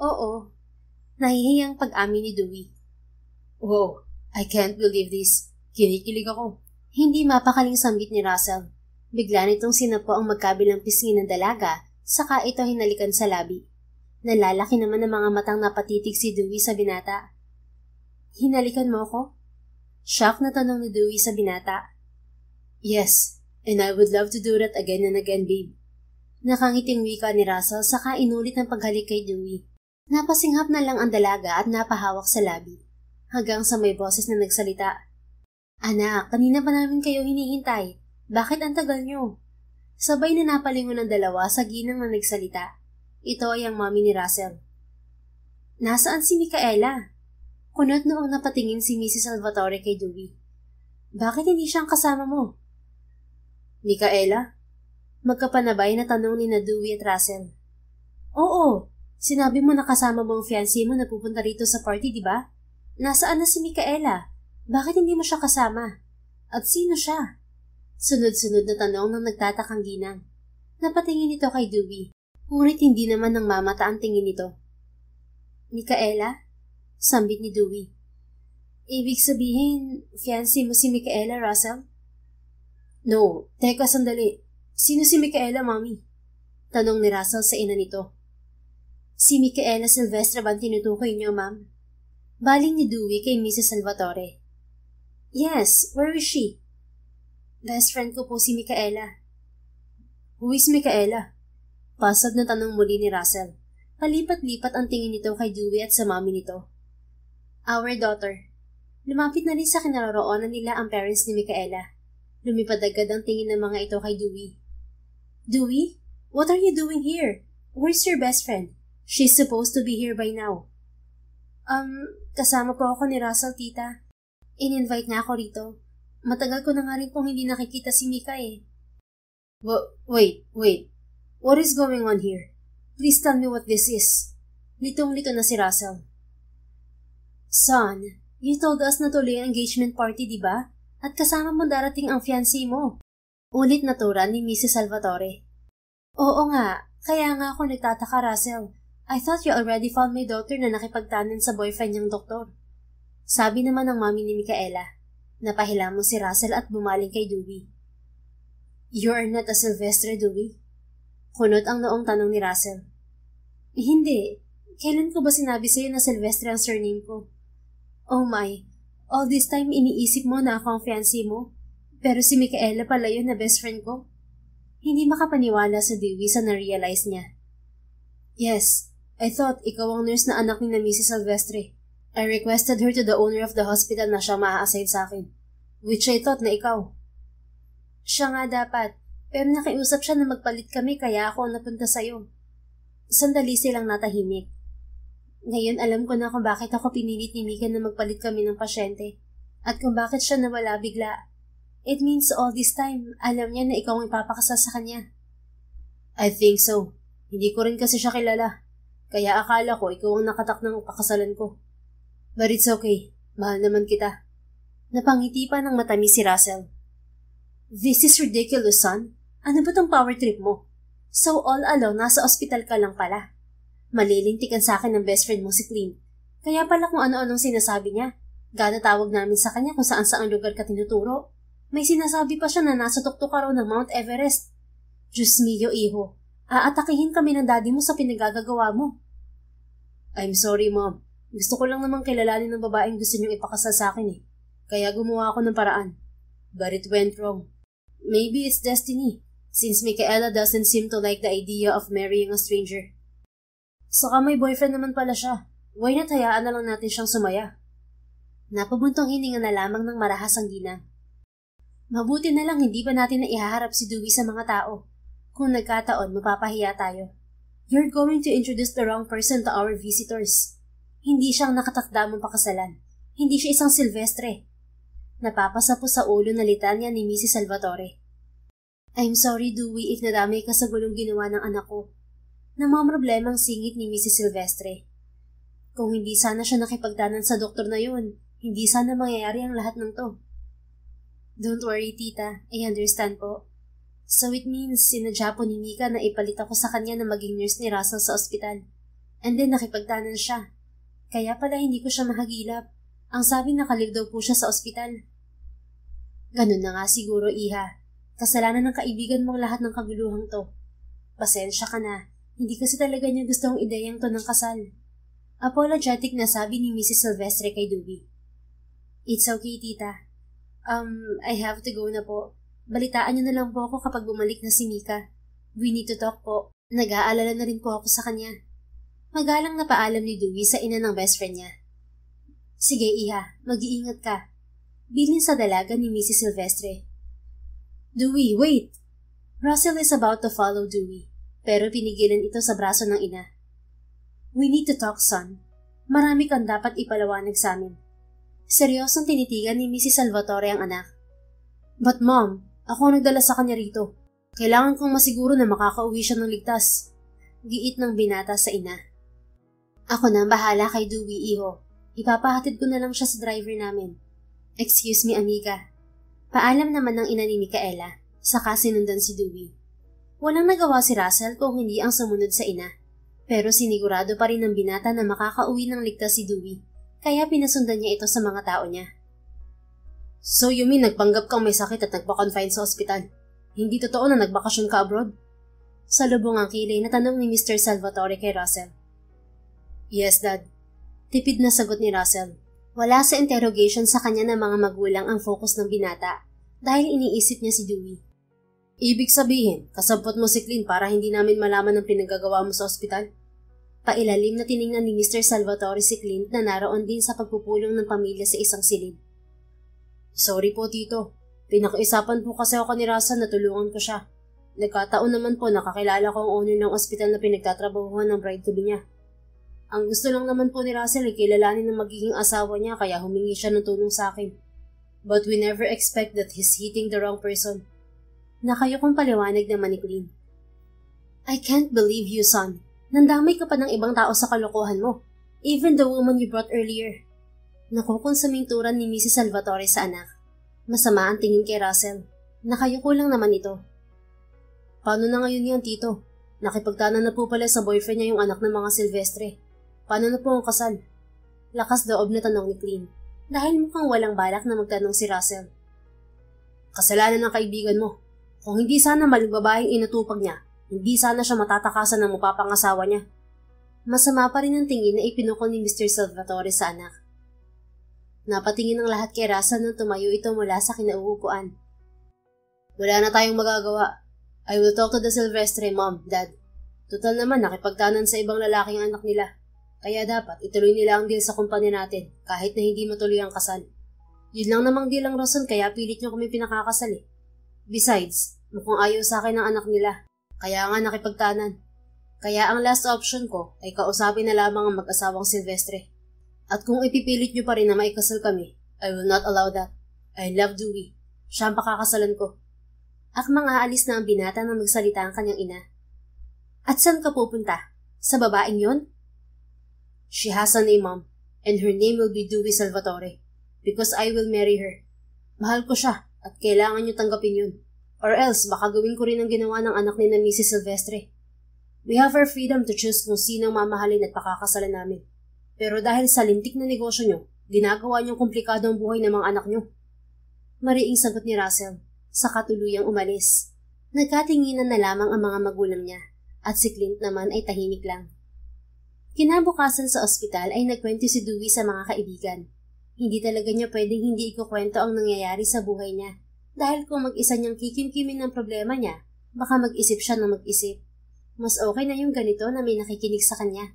S1: Oo. Nahihiyang pag-amin ni Dewey. Wow, I can't believe this. Kinikilig ako. Hindi mapakaling sambit ni Russell. Bigla nitong sinapo ang magkabilang pisngi ng dalaga, saka ito hinalikan sa labi. Nalalaki naman ang mga matang napatitig si Dewey sa binata. Hinalikan mo ko? Shock na tanong ni Dewey sa binata. Yes, and I would love to do that again and again, babe. Nakangiting wika ni Russell saka inulit ang paghalik kay Dewey. Napasinghap na lang ang dalaga at napahawak sa labi. Hanggang sa may boses na nagsalita. Anak, kanina pa namin kayo hinihintay. Bakit ang tagal nyo? Sabay na napalingon ng dalawa sa ginang na nagsalita. Ito ay ang mami ni Russell. Nasaan si Micaela? Kunot noong napatingin si Mrs. Salvatore kay Dewey. Bakit hindi siyang kasama mo? Micaela? Magkapanabay na tanong ni na Dewey at Russell. Oo, sinabi mo na kasama mo ang fiancé mo na pupunta rito sa party, di ba? Nasaan na si Micaela? Bakit hindi mo siya kasama? At sino siya? Sunod-sunod na tanong ng nagtatakang ginang. Napatingin ito kay Dewey, ngunit hindi naman ng mamata ang tingin nito. Micaela? Sambit ni Dewey. Ibig sabihin, fiancé mo si Micaela, Russell? No, teka sandali. Sino si Micaela, Mami? Tanong ni Russell sa ina nito. Si Micaela Silvestre ba ang tinutukoy niyo, Ma'am? Baling ni Dewey kay Mrs. Salvatore. Yes, where is she? Best friend ko po si Micaela. Who is Micaela? Pasad na tanong muli ni Russell. Palipat-lipat ang tingin nito kay Dewey at sa mami nito. Our daughter. Lumapit na rin sa kinaroroonan nila ang parents ni Micaela. Lumipad agad ang tingin ng mga ito kay Dewey. Dewey? What are you doing here? Where's your best friend? She's supposed to be here by now. Kasama po ako ni Russell, tita. In-invite na ako rito. Matagal ko na nga rin pong hindi nakikita si Mika eh. Wait. What is going on here? Please tell me what this is. Litong-lito na si Russell. Son, you told us na tuloy ang engagement party, di ba? At kasama mo darating ang fiancé mo. Ulit na turan ni Mrs. Salvatore. Oo nga, kaya nga ako nagtataka, Russell. I thought you already found my daughter na nakipagtanan sa boyfriend niyang doktor. Sabi naman ng mami ni Micaela. Napahilamos si Russell at bumaling kay Dewey. You are not a Silvestre, Dewey? Kunot ang noong tanong ni Russell. Hindi. Kailan ko ba sinabi sa'yo na Silvestre ang surname ko? Oh my, all this time iniisip mo na ako ang fiancé mo? Pero si Micaela pala yun na best friend ko? Hindi makapaniwala sa Dewey sa na-realize niya. Yes, I thought ikaw ang nurse na anak ni na Mrs. Silvestre. I requested her to the owner of the hospital na siya maa-assign sa akin, which I thought na ikaw. Siya nga dapat, Pero nakiusap siya na magpalit kami kaya ako ang napunta sa'yo. Sandali silang natahimik. Ngayon alam ko na kung bakit ako pinilit ni Mika na magpalit kami ng pasyente at kung bakit siya nawala bigla. It means all this time, alam niya na ikaw ang ipapakasal sa kanya. I think so. Hindi ko rin kasi siya kilala. Kaya akala ko ikaw ang nakatak ng pakasalan ko. But it's okay. Mahal naman kita. Napangiti pa ng matamis si Russell. This is ridiculous, son. Ano ba tong power trip mo? So all along, nasa ospital ka lang pala. Malilintikan sa akin ng best friend mo si Clint. Kaya pala kung ano-anong sinasabi niya. Gana tawag namin sa kanya kung saan-saang lugar ka tinuturo. May sinasabi pa siya na nasa tuktok ka raw ng Mount Everest. Diyos mio, iho. Aatakihin kami ng daddy mo sa pinagagagawa mo. I'm sorry, Mom. Gusto ko lang namang kilalanin ng babaeng gusto niyong ipakasal sa akin eh. Kaya gumawa ako ng paraan. But it went wrong. Maybe it's destiny, since Micaela doesn't seem to like the idea of marrying a stranger. Saka may boyfriend naman pala siya. Why not hayaan na lang natin siyang sumaya? Napabuntong hininga na lamang ng marahas ang ginang. Mabuti na lang hindi ba natin na ihaharap si Dewey sa mga tao. Kung nagkataon, mapapahiya tayo. You're going to introduce the wrong person to our visitors. Hindi siyang nakatakda mong pakasalan. Hindi siya isang Silvestre. Napapasa po sa ulo na litanya ni Mrs. Salvatore. I'm sorry, Dewey, if nadamay ka sa gulong ginawa ng anak ko. Namamroblemang singit ni Mrs. Silvestre. Kung hindi sana siya nakipagtanan sa doktor na yun, hindi sana mangyayari ang lahat ng to. Don't worry, tita. I understand po. So it means sinadya po ni Mika na ipalit ako sa kanya na maging nurse ni Russell sa ospital. And then nakipagtanan siya. Kaya pala hindi ko siya mahagilap. Ang sabi nakalive daw po siya sa ospital. Ganun na nga siguro, iha. Kasalanan ng kaibigan mong lahat ng kaguluhang to. Pasensya ka na. Hindi kasi talaga niya gusto ang ideyang to ng kasal. Apologetic na sabi ni Mrs. Silvestre kay Dewey. It's okay, tita. I have to go na po. Balitaan niyo na lang po ako kapag bumalik na si Mika. We need to talk po. Nag-aalala na rin po ako sa kanya. Magalang na paalam ni Dewey sa ina ng best friend niya. Sige, iha. Mag-iingat ka. Bilin sa dalaga ni Mrs. Silvestre. Dewey, wait! Russell is about to follow Dewey, pero pinigilan ito sa braso ng ina. We need to talk, son. Marami kang dapat ipalawanag sa amin. Seryosong tinitigan ni Mrs. Salvatore ang anak. But mom, ako nagdala sa kanya rito. Kailangan kong masiguro na makakauwi siya ng ligtas. Giit ng binata sa ina. Ako na bahala kay Dewey, iho. Ipapahatid ko na lang siya sa driver namin. Excuse me, amiga. Paalam naman ng ina ni Micaela, saka sinundan si Dewey. Walang nagawa si Russell kung hindi ang sumunod sa ina. Pero sinigurado pa rin ng binata na makakauwi ng ligtas si Dewey, kaya pinasundan niya ito sa mga tao niya. So you mean nagpanggap kang may sakit at nagpa-confine sa ospital? Hindi totoo na nagbakasyon ka abroad? Sa lubong ang kilay na tanong ni Mr. Salvatore kay Russell. Yes, Dad. Tipid na sagot ni Russell. Wala sa interrogation sa kanya ng mga magulang ang focus ng binata dahil iniisip niya si Dewey. Ibig sabihin, kasampot mo si Clint para hindi namin malaman ang pinagagawa mo sa ospital? Pailalim na tiningnan ni Mr. Salvatore si Clint na naroon din sa pagpupulong ng pamilya sa isang silid. Sorry po, Tito. Pinakiusapan po kasi ako ni Russell na tulungan ko siya. Nagkataon naman po nakakilala ko ang owner ng ospital na pinagtatrabahuhan ng bride-to-be niya. Ang gusto lang naman po ni Russell ay kilalanin ng magiging asawa niya kaya humingi siya ng tulong sa akin. But we never expect that he's hitting the wrong person. Nakayokong paliwanag naman ni Clint. I can't believe you, son. Nandamay ka pa ng ibang tao sa kalokohan mo. Even the woman you brought earlier. Nakukonsuming turan ni Mrs. Salvatore sa anak. Masama ang tingin kay Russell. Nakayuko lang naman ito. Paano na ngayon yan, Tito? Nakipagtanan na po pala sa boyfriend niya yung anak ng mga Silvestre. Paano na po ang kasal? Lakas loob na tanong ni Clint. Dahil mukhang walang balak na magtanong si Russell. Kasalanan ng kaibigan mo. Kung hindi sana maling babaeng inutupag niya, hindi sana siya matatakasan ng mapapangasawa niya. Masama pa rin ang tingin na ipinukol ni Mr. Salvatore sa anak. Napatingin ang lahat kay Russell nang tumayo ito mula sa kinauupuan. Wala na tayong magagawa. I will talk to the Silvestre, Mom, Dad. Total naman nakipagtanan sa ibang lalaking anak nila. Kaya dapat ituloy nila ang deal sa kumpanya natin kahit na hindi matuloy ang kasal. Yun lang namang deal ang rason kaya pilit niyo kami pinakakasal eh. Besides, Mukhang ayaw sa akin ng anak nila. Kaya nga nakipagtanan. Kaya ang last option ko ay kausapin na lamang ang mag-asawang Silvestre. At kung ipipilit niyo pa rin na maikasal kami, I will not allow that. I love Dewey. Siya ang pakakasalan ko. Akmang aalis na ang binata nang magsalita ang kanyang ina. At saan ka pupunta? Sa babaeng yon? She has a name, Mom, and her name will be Dewey Salvatore. Because I will marry her. Mahal ko siya at kailangan niyo tanggapin yun. Or else baka gawin ko rin ang ginawa ng anak ni na Mrs. Silvestre. We have our freedom to choose kung sino ang mamahalin at pakakasalan namin. Pero dahil sa lintik na negosyo nyo, ginagawa niyong komplikado ang buhay ng mga anak nyo. Mariing sagot ni Russell, saka tuluyang umalis. Nagkatinginan na lamang ang mga magulang niya, at si Clint naman ay tahimik lang. Kinabukasan sa ospital ay nagkwento si Dewey sa mga kaibigan. Hindi talaga niya pwedeng hindi ikukwento ang nangyayari sa buhay niya, dahil kung mag-isa niyang kikimkimin ng problema niya, baka mag-isip siya ng mag-isip. Mas okay na yung ganito na may nakikinig sa kanya.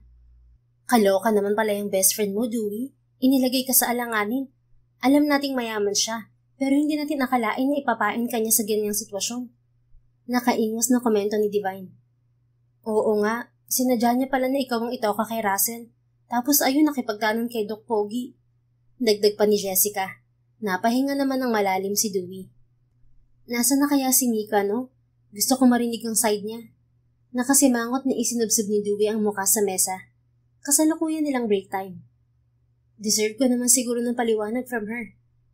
S1: Kaloka naman pala yung best friend mo, Dewey. Inilagay ka sa alanganin. Alam nating mayaman siya, pero hindi natin akalain na ipapain ka niya sa ganyang sitwasyon. Nakaingos na komento ni Divine. Oo nga, sinadya niya pala na ikaw ang itoka kay Russell. Tapos ayun nakipagtanan kay Doc Pogi. Dagdag pa ni Jessica. Napahinga naman ng malalim si Dewey. Nasaan na kaya si Mika, no? Gusto ko marinig ang side niya. Nakasimangot na isinubsob ni Dewey ang muka sa mesa. Kasalukuyan nilang break time. Deserve ko naman siguro ng paliwanag from her.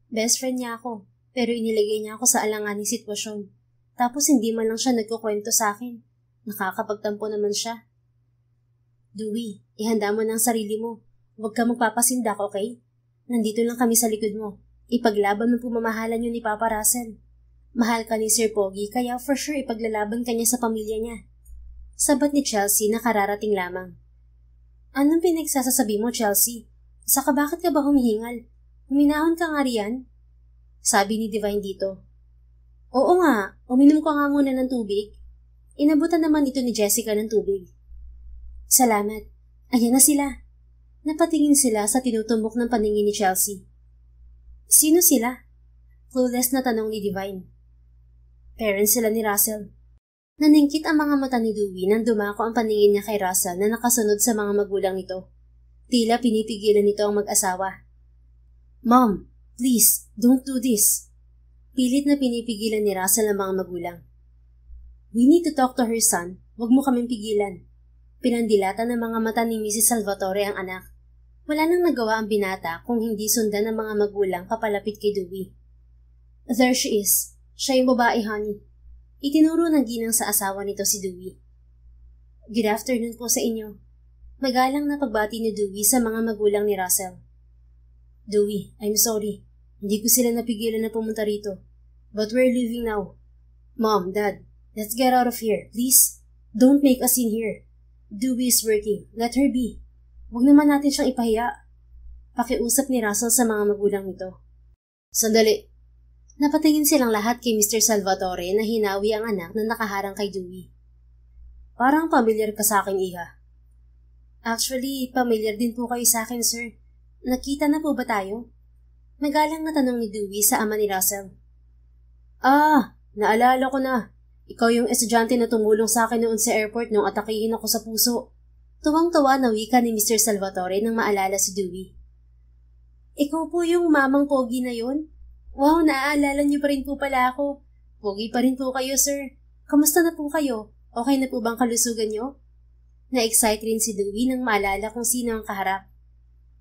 S1: Best friend niya ako, pero inilagay niya ako sa alanganing sitwasyon. Tapos hindi man lang siya nagkukwento sa akin. Nakakapagtampo naman siya. Dewey, ihanda mo ng sarili mo. Huwag ka magpapasindak, okay? Nandito lang kami sa likod mo. Ipaglaban mo pumamahalan yun ni Papa Russell. Mahal ka ni Sir Pogi, kaya for sure ipaglalaban ka niya sa pamilya niya. Sabat ni Chelsea na kararating lamang. Anong pinagsasasabi mo, Chelsea? Saka bakit ka ba humihingal? Huminahon ka nga riyan? Sabi ni Divine dito. Oo nga, uminom ko nga muna ng tubig. Inabutan naman ito ni Jessica ng tubig. Salamat. Ayan na sila. Napatingin sila sa tinutumbok ng paningin ni Chelsea. Sino sila? Clueless na tanong ni Divine. Parents sila ni Russell. Naningkit ang mga mata ni Dewey nang dumako ang paningin niya kay Russell na nakasunod sa mga magulang nito. Tila pinipigilan nito ang mag-asawa. Mom, please, don't do this. Pilit na pinipigilan ni Russell ang mga magulang. We need to talk to her, son. Huwag mo kaming pigilan. Pinandilatan ng mga mata ni Mrs. Salvatore ang anak. Wala nang nagawa ang binata kung hindi sundan ng mga magulang papalapit kay Dewey. There she is. Siya yung babae, honey. Itinuro ng ginang sa asawa nito si Dewey. Good afternoon po sa inyo. Magalang na pagbati ni Dewey sa mga magulang ni Russell. Dewey, I'm sorry. Hindi ko sila napigilan na pumunta rito. But we're leaving now. Mom, Dad, let's get out of here, please. Don't make a scene here. Dewey is working. Let her be. Huwag naman natin siyang ipahiya. Pakiusap ni Russell sa mga magulang nito. Sandali. Napatingin silang lahat kay Mr. Salvatore na hinawi ang anak na nakaharang kay Dewey. Parang pamilyar ka sa akin, Iha. Actually, pamilyar din po kayo sa akin, sir. Nakita na po ba tayo? Magalang na tanong ni Dewey sa ama ni Russell. Ah, naalala ko na. Ikaw yung estudyante na tumulong sa akin noon sa airport nung atakihin ako sa puso. Tuwang-tuwa na wika ni Mr. Salvatore nang maalala si Dewey. Ikaw po yung mamang pogi na yun? Wow, naaalala niyo pa rin po pala ako. Pogi pa rin po kayo, sir. Kamusta na po kayo? Okay na po bang kalusugan niyo? Na-excite rin si Dewey nang maalala kung sino ang kaharap.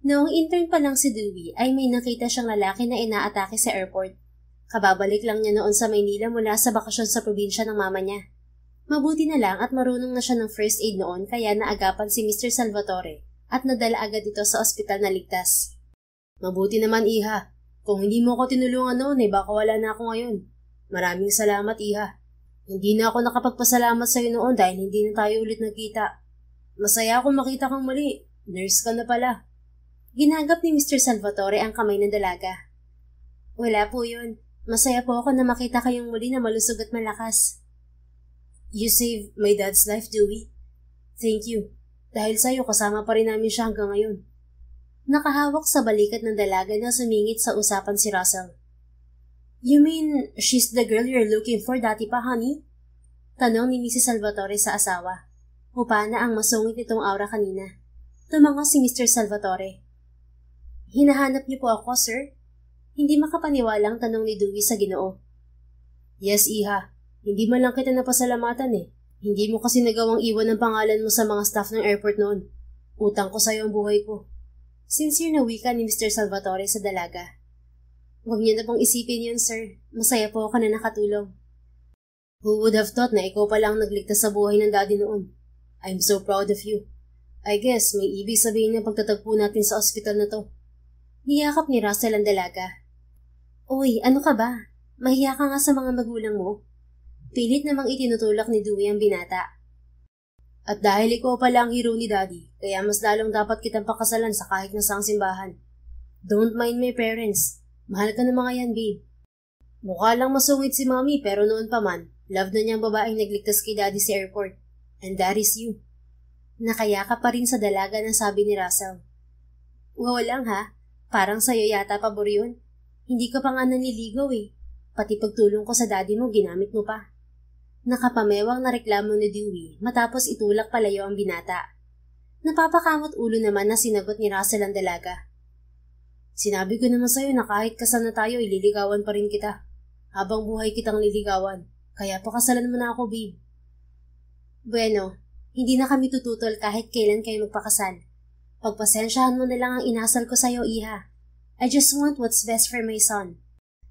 S1: Noong intern pa lang si Dewey ay may nakita siyang lalaki na inaatake sa airport. Kababalik lang niya noon sa Maynila mula sa bakasyon sa probinsya ng mama niya. Mabuti na lang at marunong na siya ng first aid noon kaya naagapan si Mr. Salvatore at nadala agad ito sa ospital na ligtas. Mabuti naman, Iha. Kung hindi mo ako tinulungan noon, baka wala na ako ngayon. Maraming salamat, Iha. Hindi na ako nakapagpasalamat sa iyo noon dahil hindi na tayo ulit nagkita. Masaya akong makita kang muli. Nurse ka na pala. Ginagap ni Mr. Salvatore ang kamay ng dalaga. Wala po yun. Masaya po ako na makita kayong muli na malusog at malakas. You saved my dad's life, Dewey. Thank you. Dahil sa'yo, kasama pa rin namin siya hanggang ngayon. Nakahawak sa balikat ng dalaga na sumingit sa usapan si Russell. You mean she's the girl you're looking for dati pa, honey? Tanong ni Mrs. Salvatore sa asawa. Upa na ang masungit nitong aura kanina. Tumanga si Mr. Salvatore. Hinahanap niyo po ako, sir? Hindi makapaniwalang tanong ni Dewey sa Ginoo. Yes, Iha. Hindi man lang kita napasalamatan eh. Hindi mo kasi nagawang iwan ang pangalan mo sa mga staff ng airport noon. Utang ko sa'yo ang buhay ko. Sincere na wika ni Mr. Salvatore sa dalaga. Huwag niyo na pong isipin yun, sir. Masaya po ako na nakatulong. Who would have thought na ikaw pala ang nagligtas sa buhay ng daddy noon? I'm so proud of you. I guess may ibig sabihin ng pagtatagpo natin sa ospital na to. Niyakap ni Russell ang dalaga. Uy, ano ka ba? Mahiya ka nga sa mga magulang mo. Pilit namang itinutulak ni Dewey ang binata. At dahil ikaw pala ang hero ni daddy, kaya mas lalong dapat kitang pakasalan sa kahit na saang simbahan. Don't mind my parents. Mahal ka ng mga yan, babe. Mukha lang masungit si mommy pero noon pa man, love na niyang babaeng nagligtas kay daddy sa airport. And that is you. Nakayaka pa rin sa dalaga na sabi ni Russell. Wow lang ha, parang sa'yo yata pabor yun. Hindi ka pa nga nanliligaw eh. Pati pagtulong ko sa daddy mo, ginamit mo pa. Nakapamewang na reklamo ni Dewey matapos itulak palayo ang binata. Napapakamot ulo naman na sinagot ni Russell ang dalaga. Sinabi ko naman sa'yo na kahit kasal na tayo, ililigawan pa rin kita. Habang buhay kitang liligawan. Kaya pakasalan mo na ako, babe. Bueno, hindi na kami tututol kahit kailan kayo magpakasal. Pagpasensyahan mo na lang ang inasal ko sa'yo, Iha. I just want what's best for my son.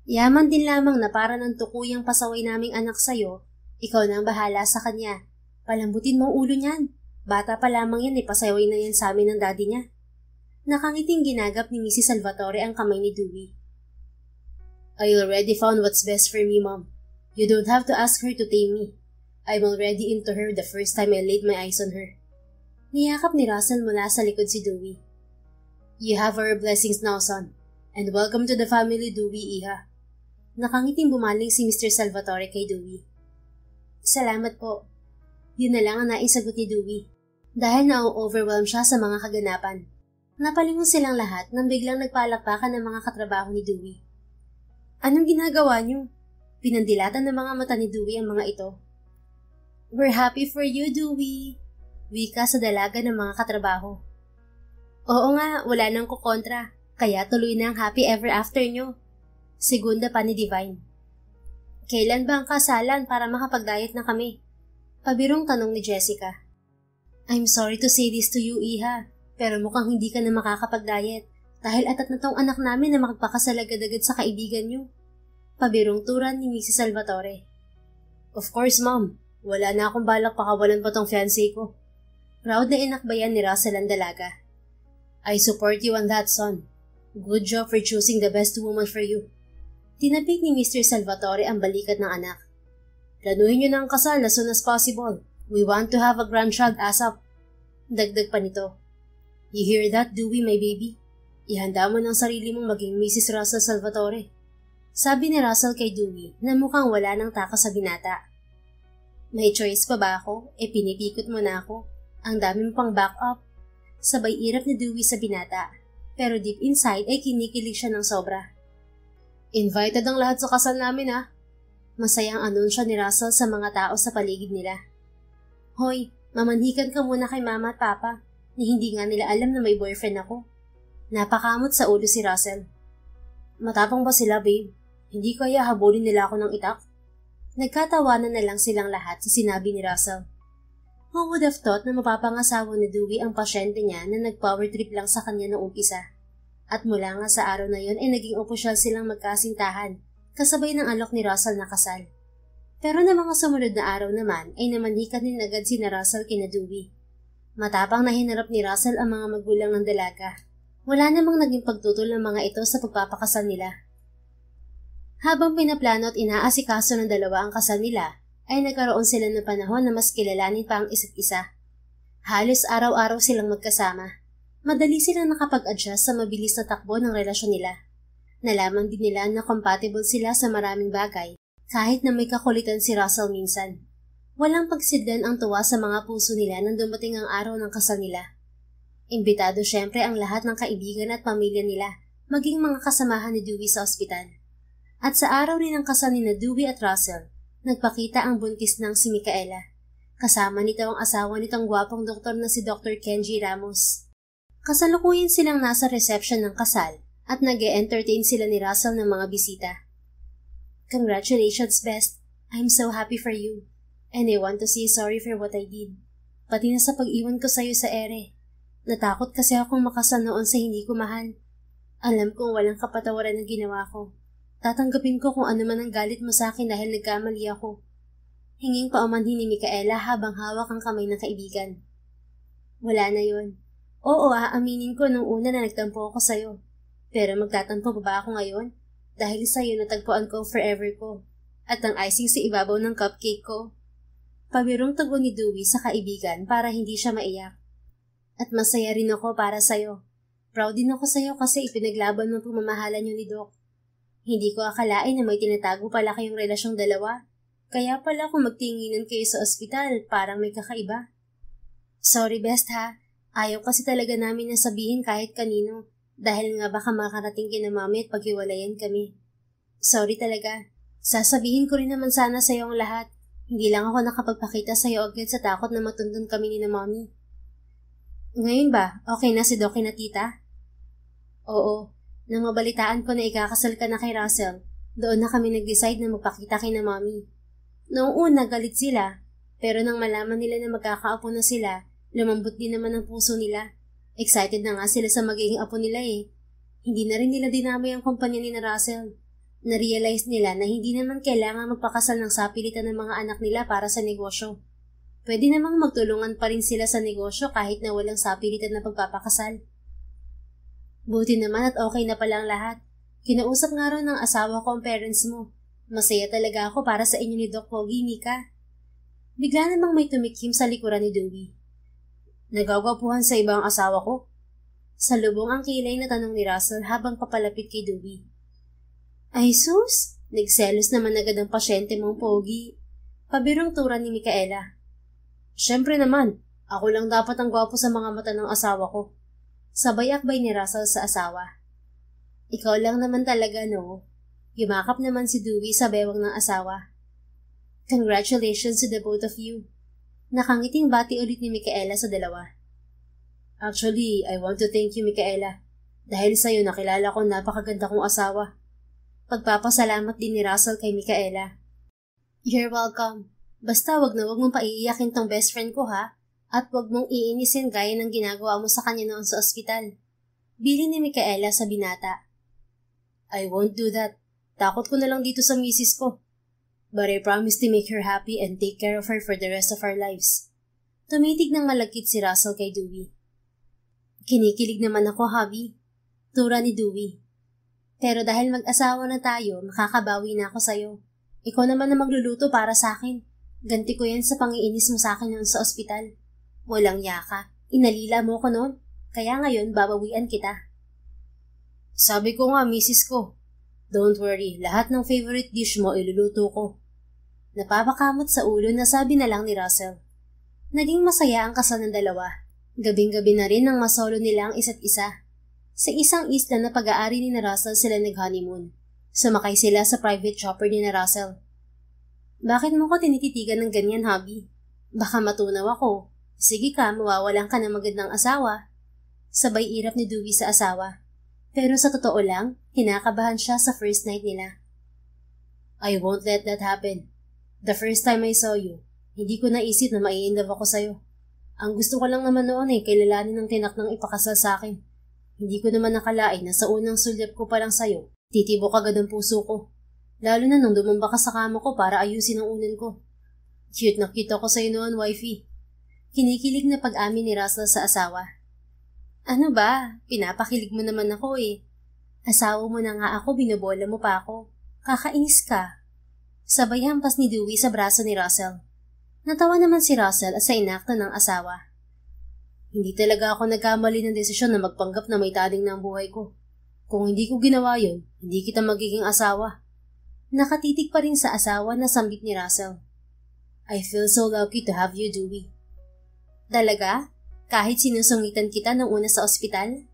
S1: Yaman din lamang na para ng tukuyang pasaway naming anak sa'yo, ikaw na ang bahala sa kanya. Palambutin mo ang ulo niyan. Bata pa lamang yan, pasaway na yan sa amin ng daddy niya. Nakangiting ginagap ni Mrs. Salvatore ang kamay ni Dewey. I already found what's best for me, Mom. You don't have to ask her to tame me. I'm already into her the first time I laid my eyes on her. Niyakap ni Russell mula sa likod si Dewey. You have our blessings now, son. And welcome to the family, Dewey, Iha. Nakangiting bumaling si Mr. Salvatore kay Dewey. Salamat po. Yun na lang ang naisagot ni Dewey. Dahil na-overwhelm siya sa mga kaganapan. Napalingon silang lahat nang biglang nagpalakpakan ng mga katrabaho ni Dewey. Anong ginagawa niyo? Pinandilatan ng mga mata ni Dewey ang mga ito. We're happy for you, Dewey. Wika sa dalaga ng mga katrabaho. Oo nga, wala nang kukontra. Kaya tuloy na ang happy ever after nyo. Segunda pa ni Divine. Kailan ba ang kasalan para makapag-diet na kami? Pabirong tanong ni Jessica. I'm sorry to say this to you, Iha. Pero mukhang hindi ka na makakapag-diet. Dahil atat na tong anak namin na makapakasal agad-agad sa kaibigan nyo. Pabirong turan ni Mrs. Salvatore. Of course, Mom. Wala na akong balak pakawalan pa tong fiancé ko. Proud na inakbayan ni Russell ang dalaga. I support you on that, son. Good job for choosing the best woman for you. Tinapik ni Mr. Salvatore ang balikat ng anak. Planuhin niyo na ang kasal as soon as possible. We want to have a grand child ASAP. Dagdag pa nito. You hear that, Dewey, my baby? Ihanda mo ng sarili mong maging Mrs. Russell Salvatore. Sabi ni Russell kay Dewey na mukhang wala ng taka sa binata. May choice pa ba ako? Pinipikot mo na ako. Ang dami mo pang backup. Sabay irap ni Dewey sa binata. Pero deep inside ay kinikilig siya ng sobra. Invited ang lahat sa kasal namin ha. Masayang anunsyo ni Russell sa mga tao sa paligid nila. Hoy, mamanhikan ka muna kay mama at papa na hindi nga nila alam na may boyfriend ako. Napakamot sa ulo si Russell. Matapang ba sila, babe? Hindi kaya habulin nila ako ng itak? Nagkatawanan na lang silang lahat sa sinabi ni Russell. Who would have thought na mapapangasawa ni Dewey ang pasyente niya na nag-power trip lang sa kanya noong umpisa? At mula nga sa araw na yon ay naging opisyal silang magkasintahan, kasabay ng alok ni Russell na kasal. Pero na mga sumunod na araw naman ay namanhikan din agad si na Russell kina Dewey. Matapang na hinarap ni Russell ang mga magulang ng dalaga. Wala namang naging pagtutol ng mga ito sa pagpapakasal nila. Habang pinaplano at inaasikaso ng dalawa ang kasal nila, ay nagkaroon sila ng panahon na mas kilalanin pa ang isa't isa. Halos araw-araw silang magkasama. Madali silang nakapag-adjust sa mabilis na takbo ng relasyon nila. Nalaman din nila na compatible sila sa maraming bagay, kahit na may kakulitan si Russell minsan. Walang pagsidlan ang tuwa sa mga puso nila nang dumating ang araw ng kasal nila. Imbitado syempre ang lahat ng kaibigan at pamilya nila, maging mga kasamahan ni Dewey sa ospital. At sa araw rin ng kasal ni Dewey at Russell, nagpakita ang buntis ng si Micaela. Kasama nito ang asawa nitong gwapong doktor na si Dr. Kenji Ramos. Kasalukuyan silang nasa reception ng kasal at nag-e-entertain sila ni Russell ng mga bisita. Congratulations, Best. I'm so happy for you. And I want to say sorry for what I did. Pati na sa pag-iwan ko sa'yo sa ere. Natakot kasi akong makasal noon sa hindi ko mahal. Alam kong walang kapatawaran ang ginawa ko. Tatanggapin ko kung ano man ang galit mo sa akin dahil nagkamali ako. Hinging paumanhin ni Micaela habang hawak ang kamay ng kaibigan. Wala na yon. Oo, aaminin ko nung una na nagtampo ako sa'yo. Pero magtatampo pa ba ako ngayon? Dahil sa'yo natagpuan ko forever ko. At ang icing sa ibabaw ng cupcake ko. Pabirong tugon ni Dewey sa kaibigan para hindi siya maiyak. At masaya rin ako para sa'yo. Proud din ako sa'yo kasi ipinaglaban mo pamamahalan niyo ni Doc. Hindi ko akalain na may tinatago pala kayong relasyong dalawa. Kaya pala kung magtinginan kayo sa ospital, parang may kakaiba. Sorry, Best ha. Ayaw kasi talaga namin na sabihin kahit kanino. Dahil nga baka makarating kina Mami at paghiwalayan kami. Sorry talaga. Sasabihin ko rin naman sana sa'yo ang lahat. Hindi lang ako nakapagpakita sa'yo agad sa takot na matundon kami ni na Mami. Ngayon ba, okay na si Doc na tita? Oo. Nang mabalitaan ko na ikakasal ka na kay Russell, doon na kami nag-decide na magpakita kay na Mami. Noong una, galit sila, pero nang malaman nila na magkakaapo na sila, lumambot din naman ang puso nila. Excited na nga sila sa magiging apo nila eh. Hindi na rin nila dinamay ang kumpanya ni na Russell. Na-realize nila na hindi naman kailangan magpakasal ng sapilitan ng mga anak nila para sa negosyo. Pwede namang magtulungan pa rin sila sa negosyo kahit na walang sapilitan na pagpapakasal. Buti naman at okay na pala ang lahat. Kinausap nga raw ng asawa ko ang parents mo. Masaya talaga ako para sa inyo ni Doc Pogi, Mika. Bigla namang may tumikim sa likuran ni Dewey. Nagagwapuhan sa ibang asawa ko? Sa lubong ang kilay na tanong ni Russell habang papalapit kay Dewey. Ay sus, nagselos naman agad ang pasyente mong Pogi. Pabirong tura ni Micaela. Siyempre naman, ako lang dapat ang gwapo sa mga mata ng asawa ko. Sabay akbay ni Russell sa asawa. Ikaw lang naman talaga, no? Yumakap naman si Dewey sa bewang ng asawa. Congratulations to the both of you. Nakangiting bati ulit ni Micaela sa dalawa. Actually, I want to thank you, Micaela. Dahil sa'yo nakilala ko napakaganda kong asawa. Pagpapasalamat din ni Russell kay Micaela. You're welcome. Basta wag na wag mong paiiyakin tong best friend ko ha. At wag mong iinisin gaya ng ginagawa mo sa kanya noon sa ospital. Bili ni Micaela sa binata. I won't do that. Takot ko na lang dito sa misis ko. But I promise to make her happy and take care of her for the rest of our lives. Tumitig ng malagkit si Russell kay Dewey. Kinikilig naman ako, Javi. Tura ni Dewey. Pero dahil mag-asawa na tayo, makakabawi na ako sa'yo. Ikaw naman na magluluto para sa akin. Ganti ko yan sa pangiinis mo sa akin noon sa ospital. Walang yaka. Inalila mo ko noon. Kaya ngayon, babawian kita. Sabi ko nga, misis ko. Don't worry, lahat ng favorite dish mo iluluto ko. Napapakamot sa ulo na sabi na lang ni Russell. Naging masaya ang kasal ng dalawa. Gabing-gabi na rin nang masolo nila ang isa't isa. Sa isang isla na pag-aari ni na Russell sila nag-honeymoon. Sumakay sila sa private chopper ni na Russell. Bakit mo ko tinititigan ng ganyan, Javi? Baka matunaw ako. Sige ka, mawawalan ka ng magandang asawa. Sabay irap ni Dewey sa asawa. Pero sa totoo lang, kinakabahan siya sa first night nila. I won't let that happen. The first time I saw you, hindi ko naisip na mai-inlove ako sa'yo. Ang gusto ko lang naman noon ay kilalanin ng tinaknang ipakasal sa akin. Hindi ko naman nakalain na sa unang sulyap ko pa lang sa'yo, titibok agad ang puso ko. Lalo na nung dumamba ka sa kama ko para ayusin ang unan ko. Cute na cute ako sa'yo noon, wifey. Kinikilig na pag-amin ni Russell sa asawa. Ano ba? Pinapakilig mo naman ako eh. Asawa mo na nga ako, binobola mo pa ako. Kakainis ka. Sabay hampas ni Dewey sa braso ni Russell. Natawa naman si Russell at sa inakto ng asawa. Hindi talaga ako nagkamali ng desisyon na magpanggap na may taling na ang buhay ko. Kung hindi ko ginawa yun, hindi kita magiging asawa. Nakatitig pa rin sa asawa na sambit ni Russell. I feel so lucky to have you, Dewey. Talaga? Kahit sinusungitan kita nung una sa ospital?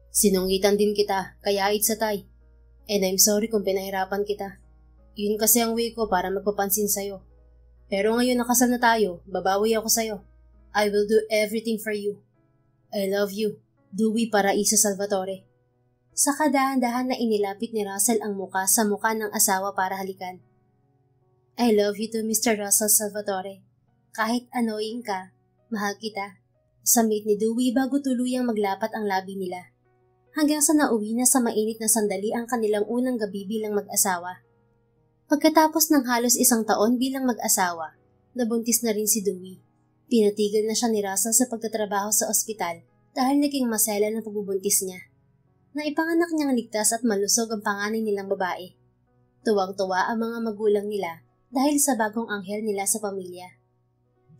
S1: Sinungitan din kita, kaya it's a tie. And I'm sorry kung pinahirapan kita. Yun kasi ang way ko para magpapansin sa'yo. Pero ngayon nakasal na tayo, babawi ako sa'yo. I will do everything for you. I love you, Dewey Paraiso Salvatore. Sa kadahan-dahan na inilapit ni Russell ang muka sa muka ng asawa para halikan. I love you too, Mr. Russell Salvatore. Kahit annoying ka, mahal kita. Samit ni Dewey bago tuluyang maglapat ang labi nila. Hanggang sa nauwi na sa mainit na sandali ang kanilang unang gabi bilang mag-asawa. Pagkatapos ng halos 1 taon bilang mag-asawa, nabuntis na rin si Dewey. Pinatigil na siya ni Russell sa pagtatrabaho sa ospital dahil naging masela ng pagbubuntis niya. Naipanganak niyang ligtas at malusog ang panganay nilang babae. Tuwang-tuwa ang mga magulang nila dahil sa bagong anghel nila sa pamilya.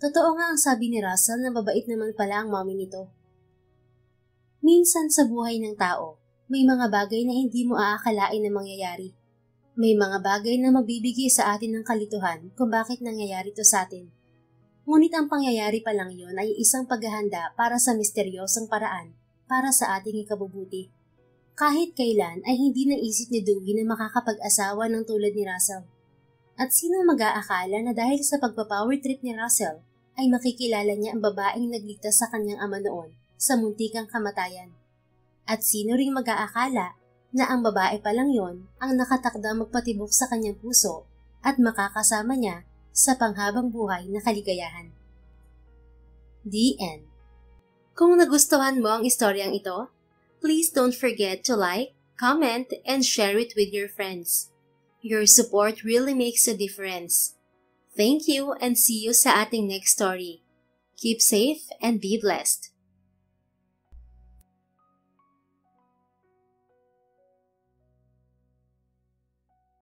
S1: Totoo nga ang sabi ni Russell na mabait naman pala ang mommy nito. Minsan sa buhay ng tao, may mga bagay na hindi mo aakalain na mangyayari. May mga bagay na magbibigay sa atin ng kalituhan kung bakit nangyayari to sa atin. Ngunit ang pangyayari pa lang yon ay isang paghahanda para sa misteryosong paraan para sa ating ikabubuti. Kahit kailan ay hindi naisip ni Dewey na makakapag-asawa ng tulad ni Russell. At sino mag-aakala na dahil sa pagpapower trip ni Russell ay makikilala niya ang babaeng nagligtas sa kanyang ama noon sa muntikang kamatayan. At sino ring mag-aakala na ang babae pa lang yon ang nakatakdang magpatibok sa kanyang puso at makakasama niya sa panghabang buhay na kaligayahan. The End. Kung nagustuhan mo ang istoryang ito, please don't forget to like, comment, and share it with your friends. Your support really makes a difference. Thank you and see you sa ating next story. Keep safe and be blessed.